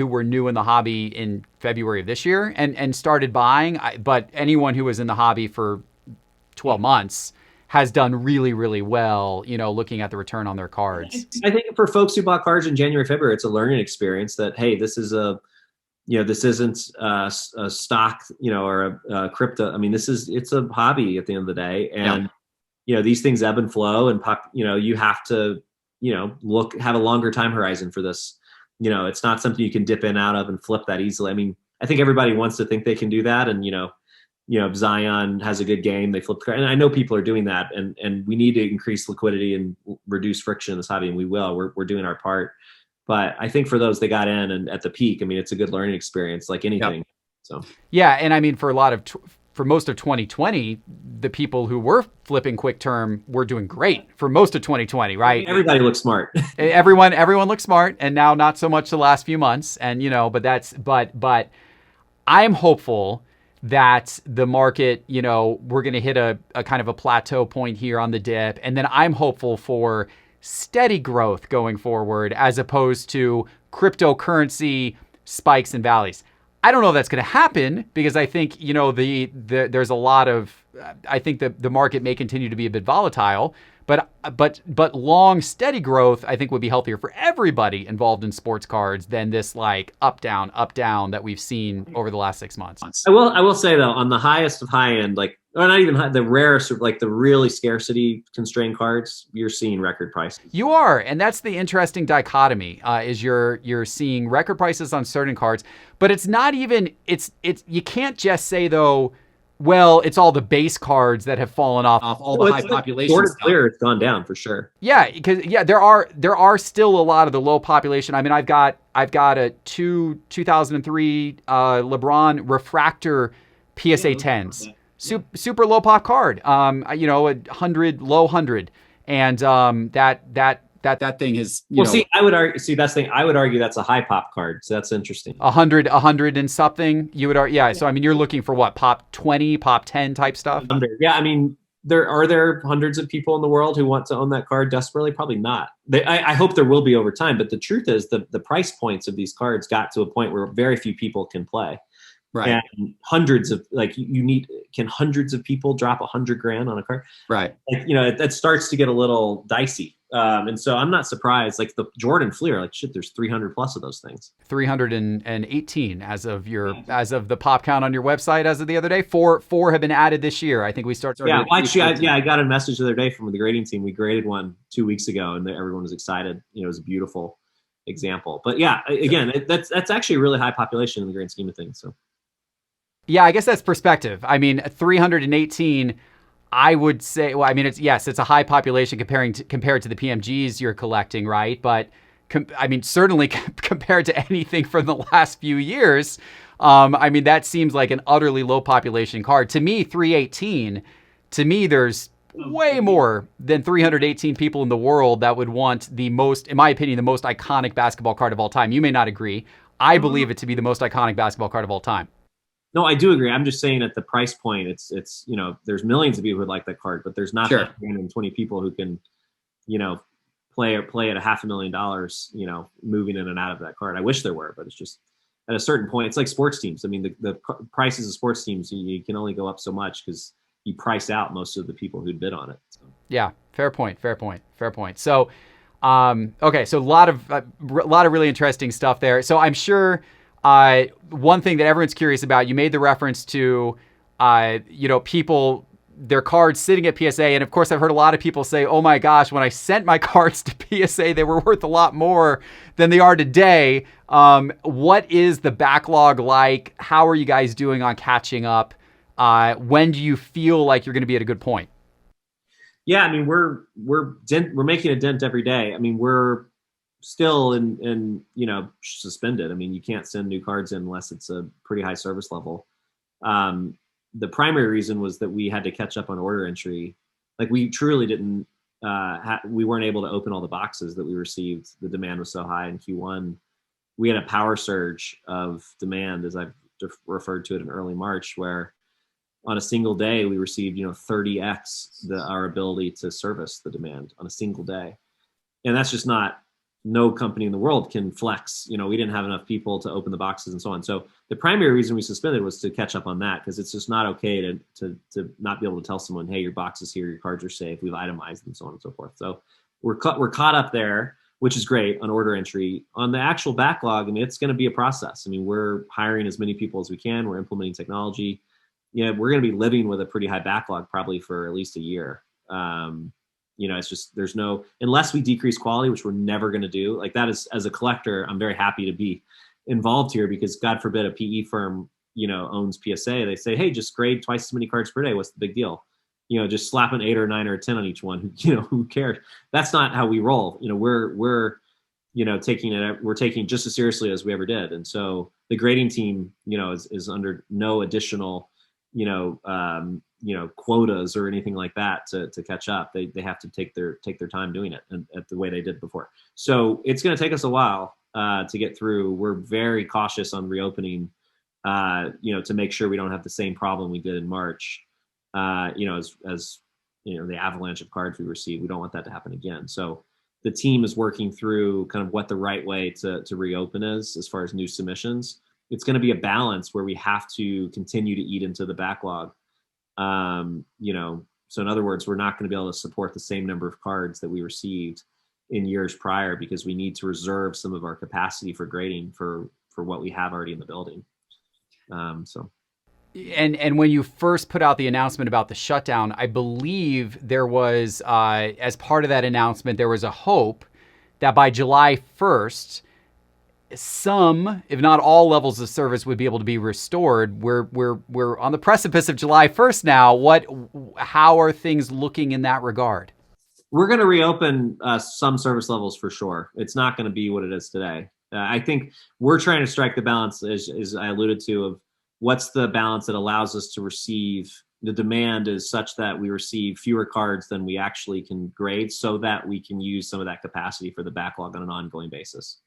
were new in the hobby in February of this year and started buying, but anyone who was in the hobby for 12 months has done really, really well, looking at the return on their cards. I think for folks who bought cards in January, February, it's a learning experience that, hey, this is this isn't a stock, or a crypto. I mean, it's a hobby at the end of the day. And, these things ebb and flow, and you have to, have a longer time horizon for this. It's not something you can dip in out of and flip that easily. I mean, I think everybody wants to think they can do that. And, Zion has a good game. They flip, and I know people are doing that, and we need to increase liquidity and reduce friction in this hobby, and we will. We're doing our part, but I think for those that got in and at the peak, I mean, it's a good learning experience, like anything. Yep. So yeah, and I mean, for most of 2020, the people who were flipping quick term were doing great for most of 2020, right? Everybody looks smart. Everyone looks smart, and now not so much the last few months. And but I'm hopeful that the market, we're going to hit a kind of a plateau point here on the dip. And then I'm hopeful for steady growth going forward, as opposed to cryptocurrency spikes and valleys. I don't know if that's going to happen, because I think, there's a lot of, I think the market may continue to be a bit volatile, but long, steady growth, I think, would be healthier for everybody involved in sports cards than this like up down that we've seen over the last 6 months. I will say though, on the highest of high end, like, or not even high, the rarest, like the really scarcity constrained cards, you're seeing record prices. You are, and that's the interesting dichotomy. Is you're seeing record prices on certain cards, but it's not even it's you can't just say though, well, it's all the base cards that have fallen off all the high population Short stuff. clear, it's gone down for sure. Yeah, because there are still a lot of the low population. I mean, I've got a 2003 LeBron refractor PSA 10s, super low pop card. A 100, low 100, and that thing is I would argue. See, that's the thing. I would argue that's a high pop card. So that's interesting. 100 and something. You would argue, yeah. So I mean, you're looking for what, pop 20, pop 10 type stuff. Yeah, I mean, there hundreds of people in the world who want to own that card desperately? Probably not. I hope there will be over time, but the truth is the price points of these cards got to a point where very few people can play. Right. And hundreds of can hundreds of people drop $100,000 on a card? Right. Like, that starts to get a little dicey. And so I'm not surprised. Like the Jordan Fleer, like shit, there's 300 plus of those things. 318 as of the pop count on your website as of the other day. Four have been added this year. I think we started. Yeah, I got a message the other day from the grading team. We graded one 2 weeks ago, and everyone was excited. It was a beautiful example. But yeah, again, that's actually a really high population in the grand scheme of things. So. Yeah, I guess that's perspective. I mean, 318. I would say, well, I mean, it's a high population compared to the PMGs you're collecting, right? But I mean, certainly compared to anything from the last few years, I mean, that seems like an utterly low population card. To me, 318, there's way more than 318 people in the world that would want the most, in my opinion, the most iconic basketball card of all time. You may not agree. I believe it to be the most iconic basketball card of all time. No, I do agree. I'm just saying at the price point, it's there's millions of people who like that card, but there's not 320 people who can, play at $500,000, moving in and out of that card. I wish there were, but it's just at a certain point, it's like sports teams. I mean, the prices of sports teams, you can only go up so much because you price out most of the people who bid on it. So. Yeah, fair point. So, okay, so a lot of really interesting stuff there. So I'm sure. One thing that everyone's curious about, you made the reference to, people, their cards sitting at PSA. And of course, I've heard a lot of people say, oh my gosh, when I sent my cards to PSA, they were worth a lot more than they are today. What is the backlog like? How are you guys doing on catching up? When do you feel like you're going to be at a good point? Yeah, I mean, we're making a dent every day. I mean, we're still in suspended. I mean, you can't send new cards in unless it's a pretty high service level. The primary reason was that we had to catch up on order entry. Like, we truly didn't we weren't able to open all the boxes that we received. The demand was so high in Q1. We had a power surge of demand, as I've referred to it, in early March, where on a single day we received 30x our ability to service the demand on a single day. And that's just not, no company in the world can flex. We didn't have enough people to open the boxes and so on. So the primary reason we suspended was to catch up on that, because it's just not okay to not be able to tell someone, hey, your box is here, your cards are safe, we've itemized them, so on and so forth. So we're caught up there, which is great on order entry. On the actual backlog, I mean, it's going to be a process. I mean, we're hiring as many people as we can. We're implementing technology. We're going to be living with a pretty high backlog probably for at least a year. It's just, there's no, unless we decrease quality, which we're never going to do. Like, that is, as a collector, I'm very happy to be involved here, because God forbid a PE firm, owns PSA. They say, hey, just grade twice as many cards per day. What's the big deal? Just slap an 8 or 9 or a 10 on each one. Who cares? That's not how we roll. We're taking just as seriously as we ever did. And so the grading team, is under no additional quotas or anything like that to catch up. They have to take their time doing it and at the way they did before. So it's going to take us a while to get through. We're very cautious on reopening, to make sure we don't have the same problem we did in March. As the avalanche of cards we received, we don't want that to happen again. So the team is working through kind of what the right way to reopen is as far as new submissions. It's going to be a balance where we have to continue to eat into the backlog. So in other words, we're not going to be able to support the same number of cards that we received in years prior because we need to reserve some of our capacity for grading for what we have already in the building. And when you first put out the announcement about the shutdown, I believe there was, as part of that announcement, there was a hope that by July 1st, some, if not all, levels of service would be able to be restored. We're on the precipice of July 1st now. How are things looking in that regard? We're going to reopen some service levels for sure. It's not going to be what it is today. I think we're trying to strike the balance, as I alluded to, of what's the balance that allows us to receive. The demand is such that we receive fewer cards than we actually can grade so that we can use some of that capacity for the backlog on an ongoing basis.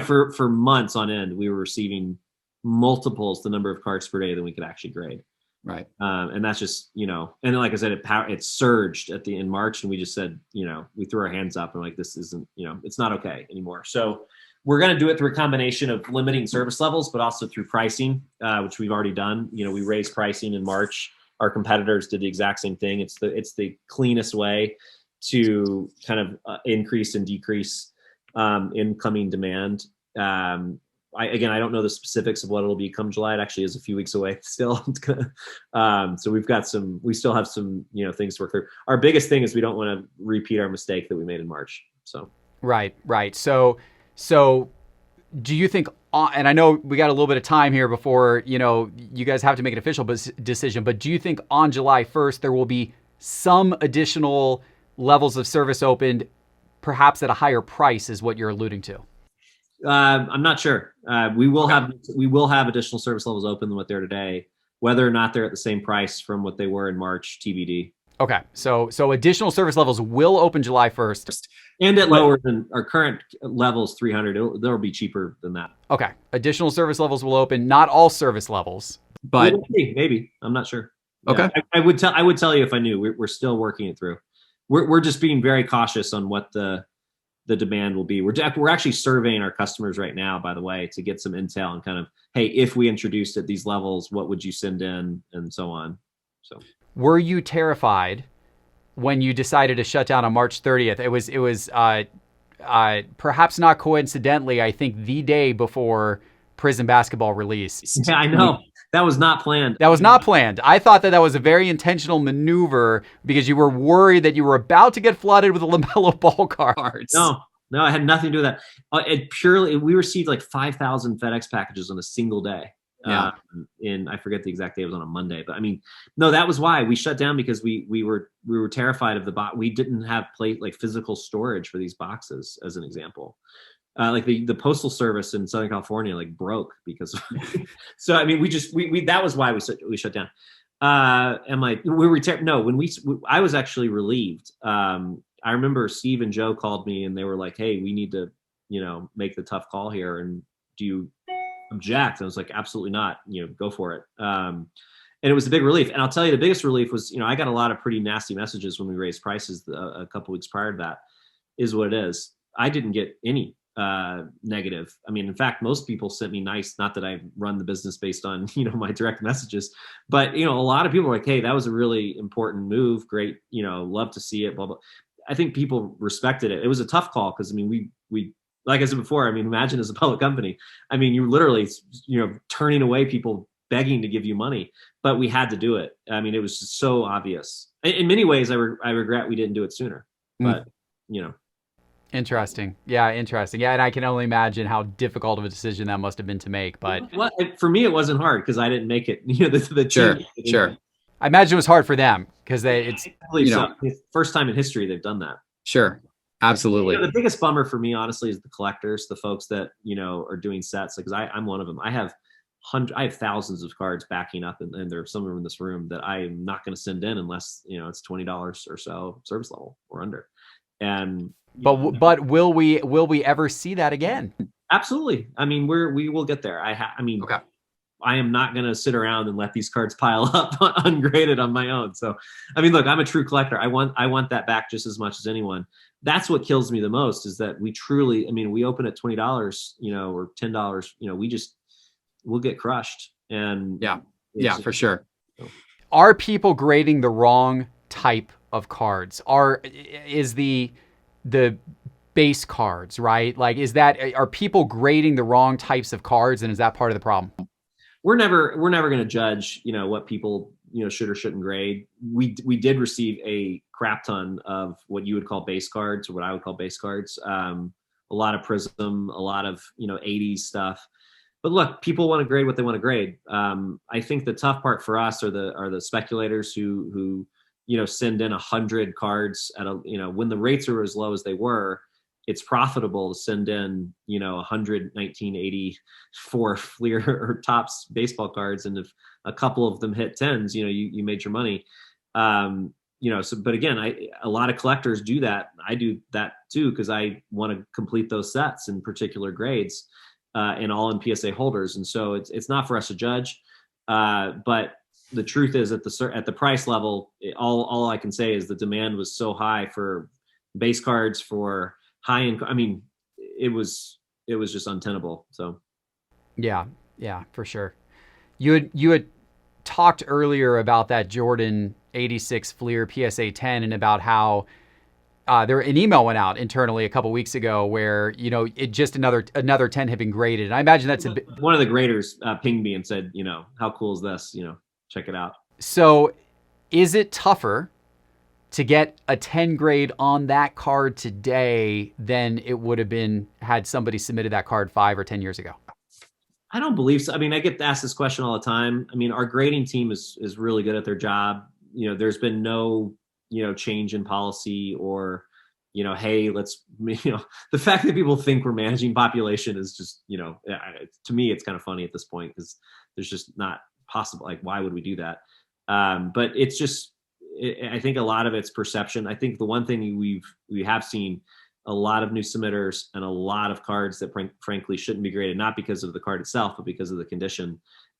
For months on end, we were receiving multiples the number of cards per day than we could actually grade. Right. And that's just, and like I said, it surged in March, and we just said, we threw our hands up and like, this isn't, it's not okay anymore. So we're going to do it through a combination of limiting service levels, but also through pricing, which we've already done. We raised pricing in March. Our competitors did the exact same thing. It's the cleanest way to kind of increase and decrease incoming demand. I don't know the specifics of what it'll be come July. It actually is a few weeks away still. So we still have some, things to work through. Our biggest thing is we don't want to repeat our mistake that we made in March. So. Right. So do you think, and I know we got a little bit of time here before, you guys have to make an official decision, but do you think on July 1st, there will be some additional levels of service opened, perhaps at a higher price is what you're alluding to? I'm not sure. We will have additional service levels open than what they're today. Whether or not they're at the same price from what they were in March, TBD. Okay, so additional service levels will open July 1st. And at lower than our current levels, 300, they'll be cheaper than that. Okay, additional service levels will open, not all service levels, but maybe. I'm not sure. Okay, yeah, I would tell you if I knew. We're still working it through. We're just being very cautious on what the demand will be. We're actually surveying our customers right now, by the way, to get some intel and kind of, hey, if we introduced at these levels, what would you send in, and so on. So. Were you terrified when you decided to shut down on March 30th? It was perhaps not coincidentally, I think the day before Prison Basketball released. Yeah, I know. That was not planned. That was not planned. I thought that was a very intentional maneuver because you were worried that you were about to get flooded with LaMelo Ball cards. No, I had nothing to do with that. We received like 5,000 FedEx packages on a single day. Yeah. I forget the exact day. It was on a Monday, but no, that was why we shut down, because we were terrified of the box. We didn't have physical storage for these boxes, as an example. The postal service in Southern California broke because so that was why we shut down. I was actually relieved. I remember Steve and Joe called me and they were like, hey, we need to make the tough call here, and do you object? And I was like, absolutely not, go for it. And it was a big relief. And I'll tell you, the biggest relief was, I got a lot of pretty nasty messages when we raised prices a couple weeks prior to that, is what it is. I didn't get any negative. In fact, most people sent me nice, not that I run the business based on, my direct messages, but, a lot of people were like, hey, that was a really important move. Great. Love to see it, blah, blah. I think people respected it. It was a tough call because, we like I said before, imagine as a public company, you literally, turning away people begging to give you money, but we had to do it. It was just so obvious. In many ways, I regret we didn't do it sooner, but, Interesting. Yeah, interesting. Yeah, and I can only imagine how difficult of a decision that must have been to make. But for me, it wasn't hard because I didn't make it. Sure. I imagine it was hard for them because it's first time in history they've done that. Sure. Absolutely. The biggest bummer for me, honestly, is the collectors, the folks that, are doing sets. Because I'm one of them. I have I have thousands of cards backing up, and there are some of them in this room that I am not going to send in unless, it's $20 or so service level or under. And But will we ever see that again? absolutely. I mean, we will get there. Okay. I am not going to sit around and let these cards pile up ungraded on my own. So, I mean, look, I'm a true collector. I want that back just as much as anyone. That's what kills me the most, is that we truly, I mean, we open at $20, or $10, we'll get crushed. And yeah, for sure. Are people grading the wrong type of cards? Is the base cards, right? Like, are people grading the wrong types of cards, and is that part of the problem? We're never going to judge, what people, should or shouldn't grade. We did receive a crap ton of what you would call base cards, or what I would call base cards. A lot of Prism, a lot of, 80s stuff. But look, people want to grade what they want to grade. I think the tough part for us are the speculators who send in 100 cards at when the rates are as low as they were. It's profitable to send in, 100 1984 Fleer or Topps baseball cards, and if a couple of them hit tens, you made your money. But again, a lot of collectors do that. I do that too, because I want to complete those sets in particular grades, and all in PSA holders. And so it's not for us to judge. But the truth is, at the price level, all I can say is the demand was so high for base cards, for high end. I mean, it was just untenable. So yeah, for sure. You had talked earlier about that Jordan 86 Fleer PSA 10, and about how an email went out internally a couple weeks ago where, it just another 10 had been graded. And I imagine that's one of the graders pinged me and said, how cool is this? Check it out. So is it tougher to get a 10 grade on that card today than it would have been had somebody submitted that card 5 or 10 years ago? I don't believe so. I mean, I get asked this question all the time. I mean, our grading team is really good at their job. There's been no, change in policy, or, hey, let's, the fact that people think we're managing population is just, to me, it's kind of funny at this point, because there's just not possible. Like, why would we do that? But it's just, I think a lot of it's perception. I think the one thing we have seen a lot of new submitters and a lot of cards that frankly shouldn't be graded, not because of the card itself, but because of the condition.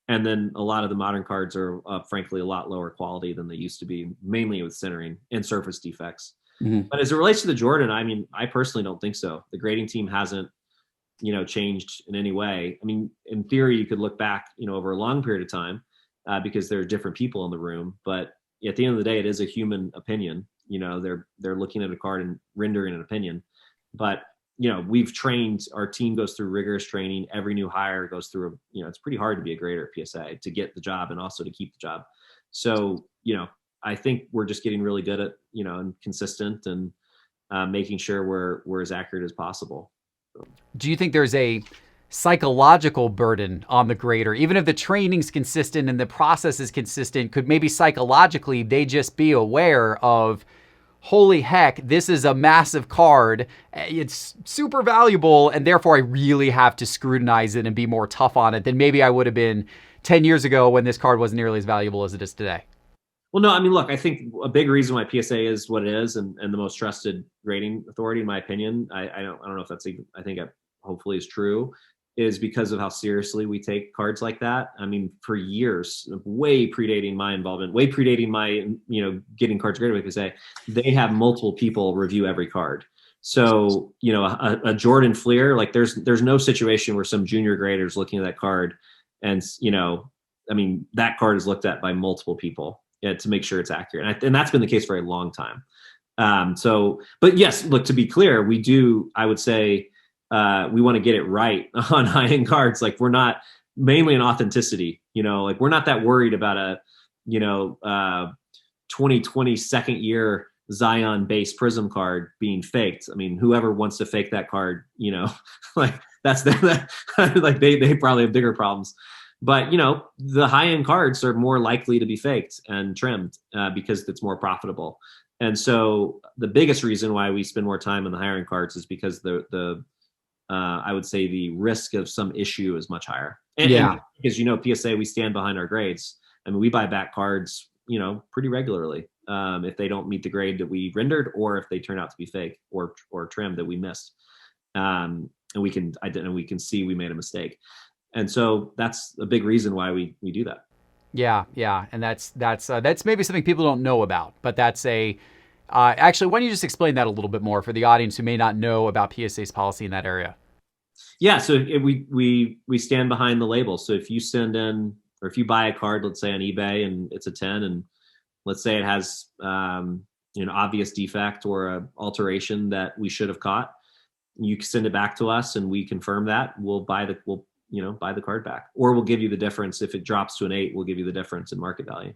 And then a lot of the modern cards are frankly a lot lower quality than they used to be, mainly with centering and surface defects. Mm-hmm. But as it relates to the Jordan, I mean, I personally don't think so. The grading team hasn't, changed in any way. I mean, in theory, you could look back, over a long period of time, because there are different people in the room. But at the end of the day, it is a human opinion. They're looking at a card and rendering an opinion. But we've trained, our team goes through rigorous training. Every new hire goes through it's pretty hard to be a grader at PSA, to get the job and also to keep the job. So I think we're just getting really good at and consistent, and making sure we're as accurate as possible. So. Do you think there's a psychological burden on the grader, even if the training's consistent and the process is consistent? Could maybe psychologically they just be aware of, holy heck, this is a massive card, it's super valuable, and therefore I really have to scrutinize it and be more tough on it than maybe I would have been 10 years ago when this card wasn't nearly as valuable as it is today? Well, no, I mean, look, I think a big reason why PSA is what it is, and the most trusted grading authority, in my opinion, I don't know if that's even, I think it hopefully is true, is because of how seriously we take cards like that. I mean, for years, way predating my involvement, way predating my, getting cards graded by PSA, they have multiple people review every card. So, a Jordan Fleer, like there's no situation where some junior grader is looking at that card and, I mean, that card is looked at by multiple people to make sure it's accurate. And that's been the case for a long time. But yes, look, to be clear, we do, I would say, we want to get it right on high-end cards. Like, we're not mainly in authenticity, like we're not that worried about a, 2020 second year Zion base Prism card being faked. I mean, whoever wants to fake that card, like that's like they probably have bigger problems. But, the high-end cards are more likely to be faked and trimmed because it's more profitable. And so the biggest reason why we spend more time on the higher-end cards is because the I would say the risk of some issue is much higher. Yeah. And because, PSA, we stand behind our grades. I mean, we buy back cards, pretty regularly if they don't meet the grade that we rendered, or if they turn out to be fake or trim that we missed. And we can see we made a mistake. And so that's a big reason why we do that. Yeah, yeah, and that's maybe something people don't know about, but that's actually, why don't you just explain that a little bit more for the audience who may not know about PSA's policy in that area? Yeah, so we stand behind the label. So if you send in, or if you buy a card, let's say on eBay, and it's a 10, and let's say it has an obvious defect or a alteration that we should have caught, you can send it back to us, and we confirm that. We'll buy the card back, or we'll give you the difference. If it drops to an 8, we'll give you the difference in market value.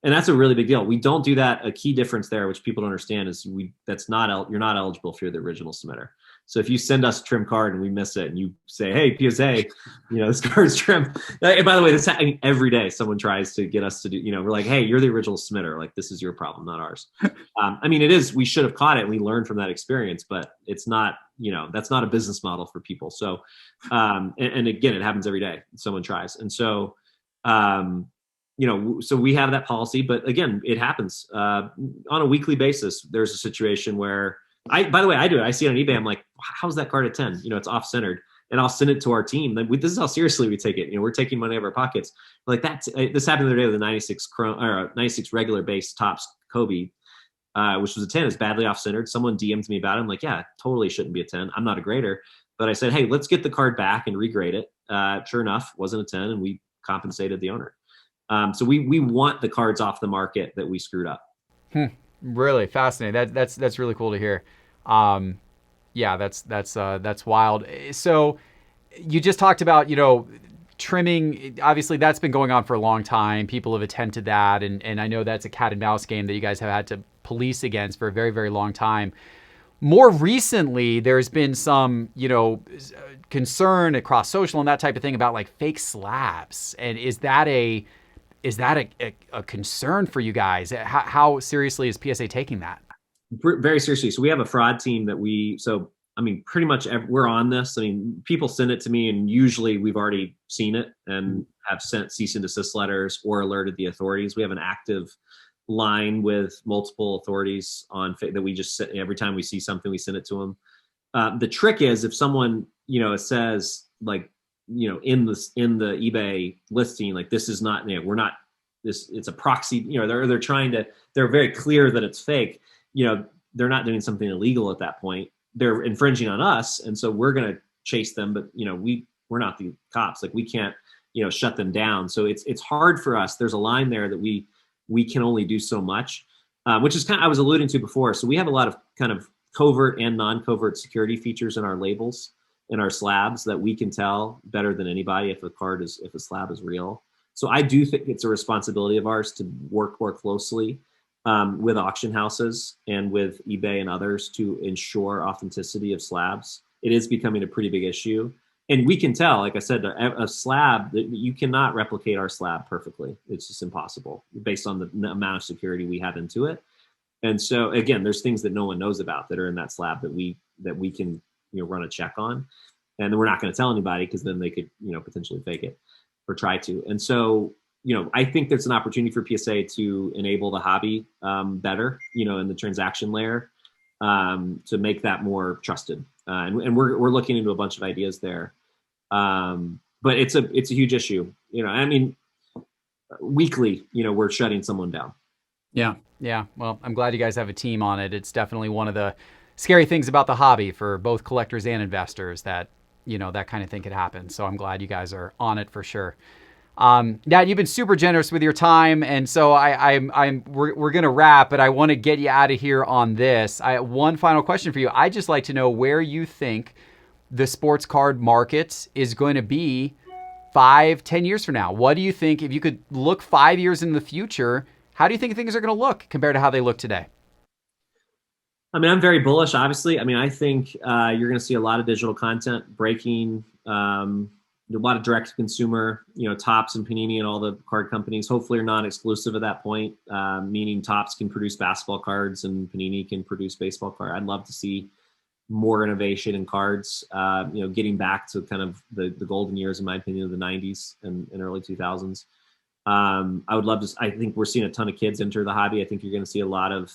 And that's a really big deal. We don't do that. A key difference there, which people don't understand, is you're not eligible if you're the original submitter. So if you send us a trim card and we miss it, and you say, "Hey, PSA, this card's trim." And by the way, this happening every day. Someone tries to get us to do, we're like, "Hey, you're the original submitter. Like, this is your problem, not ours." It is. We should have caught it, and we learned from that experience. But it's not. That's not a business model for people. So, and again, it happens every day. Someone tries, and so. So we have that policy, but again, it happens on a weekly basis. There's a situation where by the way, I do it. I see it on eBay. I'm like, how's that card a 10? It's off centered, and I'll send it to our team. This is how seriously we take it. We're taking money out of our pockets. Like this happened the other day with the 96 96 regular base Topps Kobe, which was a 10. It's badly off centered. Someone DM'd me about it. I'm like, yeah, totally shouldn't be a 10. I'm not a grader, but I said, hey, let's get the card back and regrade it. Sure enough, wasn't a 10, and we compensated the owner. So we want the cards off the market that we screwed up. Really fascinating. That's really cool to hear. Yeah, that's wild. So you just talked about, trimming. Obviously that's been going on for a long time. People have attempted that. And I know that's a cat and mouse game that you guys have had to police against for a very, very long time. More recently, there's been some, concern across social and that type of thing about like fake slabs. And is that a concern for you guys? How seriously is PSA taking that? Very seriously. So we have a fraud team that pretty much we're on this. People send it to me, and usually we've already seen it and have sent cease and desist letters or alerted the authorities. We have an active line with multiple authorities that we just send. Every time we see something, we send it to them. The trick is if someone, it says like, in the eBay listing, like, this is not, we're not this, it's a proxy, they're very clear that it's fake. They're not doing something illegal at that point. They're infringing on us. And so we're going to chase them, but we're not the cops. Like, we can't, shut them down. So it's hard for us. There's a line there that we can only do so much, which is kind of, I was alluding to before. So we have a lot of kind of covert and non-covert security features in our labels, in our slabs, that we can tell better than anybody if a slab is real. So I do think it's a responsibility of ours to work more closely with auction houses and with eBay and others to ensure authenticity of slabs. It is becoming a pretty big issue. And we can tell, like I said, a slab, you cannot replicate our slab perfectly. It's just impossible based on the amount of security we have into it. And so again, there's things that no one knows about that are in that slab that we can run a check on, and then we're not going to tell anybody, because then they could potentially fake it or try to. And so I think there's an opportunity for PSA to enable the hobby better, in the transaction layer, to make that more trusted. And we're looking into a bunch of ideas there. But it's a huge issue. Weekly, we're shutting someone down. Yeah. Yeah. Well, I'm glad you guys have a team on it. It's definitely one of the scary things about the hobby for both collectors and investors, that, that kind of thing could happen. So I'm glad you guys are on it for sure. Nat, you've been super generous with your time. And so we're going to wrap, but I want to get you out of here on this. One final question for you. I'd just like to know where you think the sports card market is going to be 5-10 years from now. What do you think, if you could look 5 years in the future, how do you think things are going to look compared to how they look today? I'm very bullish, obviously. I think you're going to see a lot of digital content breaking, a lot of direct to consumer, Topps and Panini and all the card companies hopefully are non-exclusive at that point, meaning Topps can produce basketball cards and Panini can produce baseball cards. I'd love to see more innovation in cards, getting back to kind of the golden years, in my opinion, of the 90s and early 2000s. I would love to, I think we're seeing a ton of kids enter the hobby. I think you're going to see a lot of,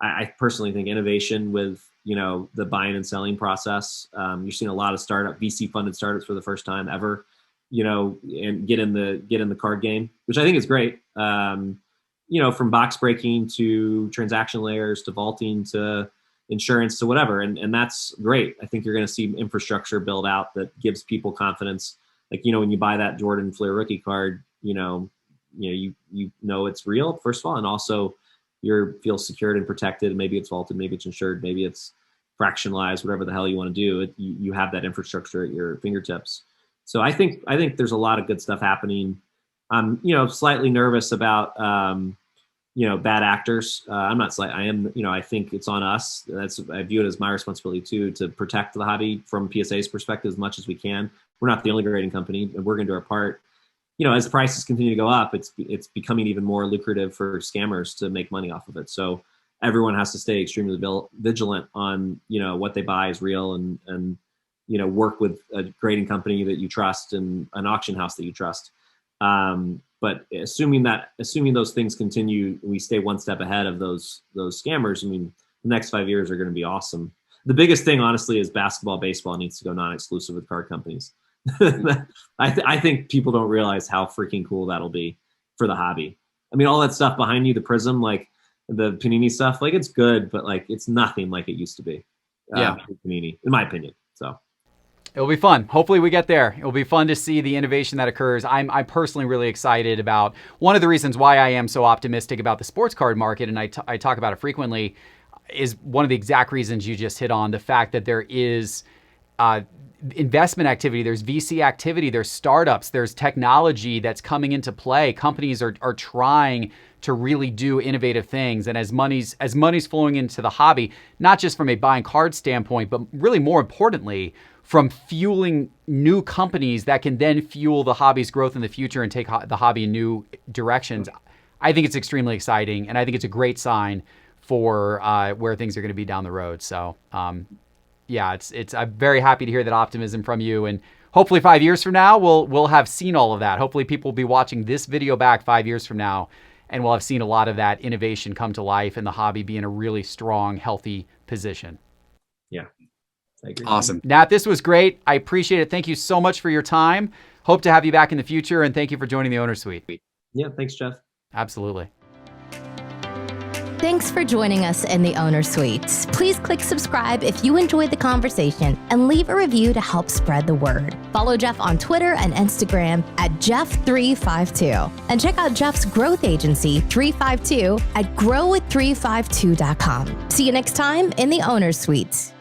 I personally think, innovation with, the buying and selling process. You're seeing a lot of VC funded startups for the first time ever, and get in the card game, which I think is great. From box breaking to transaction layers to vaulting to insurance to whatever. And that's great. I think you're going to see infrastructure build out that gives people confidence. Like, when you buy that Jordan Flair rookie card, you know it's real, first of all, and also you feel secured and protected. Maybe it's vaulted, maybe it's insured, maybe it's fractionalized, whatever the hell you want to do. You have that infrastructure at your fingertips. So I think there's a lot of good stuff happening. I'm slightly nervous about bad actors. I'm not slight. I am. I think it's on us. I view it as my responsibility too, to protect the hobby from PSA's perspective as much as we can. We're not the only grading company, and we're going to do our part. As prices continue to go up, it's becoming even more lucrative for scammers to make money off of it. So everyone has to stay extremely vigilant on what they buy is real, and work with a grading company that you trust and an auction house that you trust. But assuming those things continue, we stay one step ahead of those scammers. I mean, the next 5 years are going to be awesome. The biggest thing, honestly, is basketball, baseball needs to go non-exclusive with card companies. I think people don't realize how freaking cool that'll be for the hobby. I mean, all that stuff behind you, the Prism, like the Panini stuff, like it's good, but like it's nothing like it used to be. Panini, in my opinion. So it'll be fun. Hopefully we get there. It'll be fun to see the innovation that occurs. I'm personally really excited about one of the reasons why I am so optimistic about the sports card market, and I talk about it frequently, is one of the exact reasons you just hit on, the fact that there is investment activity, there's VC activity, there's startups, there's technology that's coming into play. Companies are trying to really do innovative things. And as money's flowing into the hobby, not just from a buying card standpoint, but really more importantly, from fueling new companies that can then fuel the hobby's growth in the future and take the hobby in new directions. I think it's extremely exciting, and I think it's a great sign for where things are going to be down the road. So I'm very happy to hear that optimism from you, and hopefully 5 years from now we'll have seen all of that. Hopefully people will be watching this video back 5 years from now, and we'll have seen a lot of that innovation come to life and the hobby be in a really strong, healthy position. Yeah. I agree. Awesome. Nat, this was great. I appreciate it. Thank you so much for your time. Hope to have you back in the future, and thank you for joining the Owner Suite. Yeah, thanks, Jeff. Absolutely. Thanks for joining us in the Owner Suite. Please click subscribe if you enjoyed the conversation, and leave a review to help spread the word. Follow Jeff on Twitter and Instagram at Jeff352. And check out Jeff's growth agency, 352, at growwith352.com. See you next time in the Owner Suite.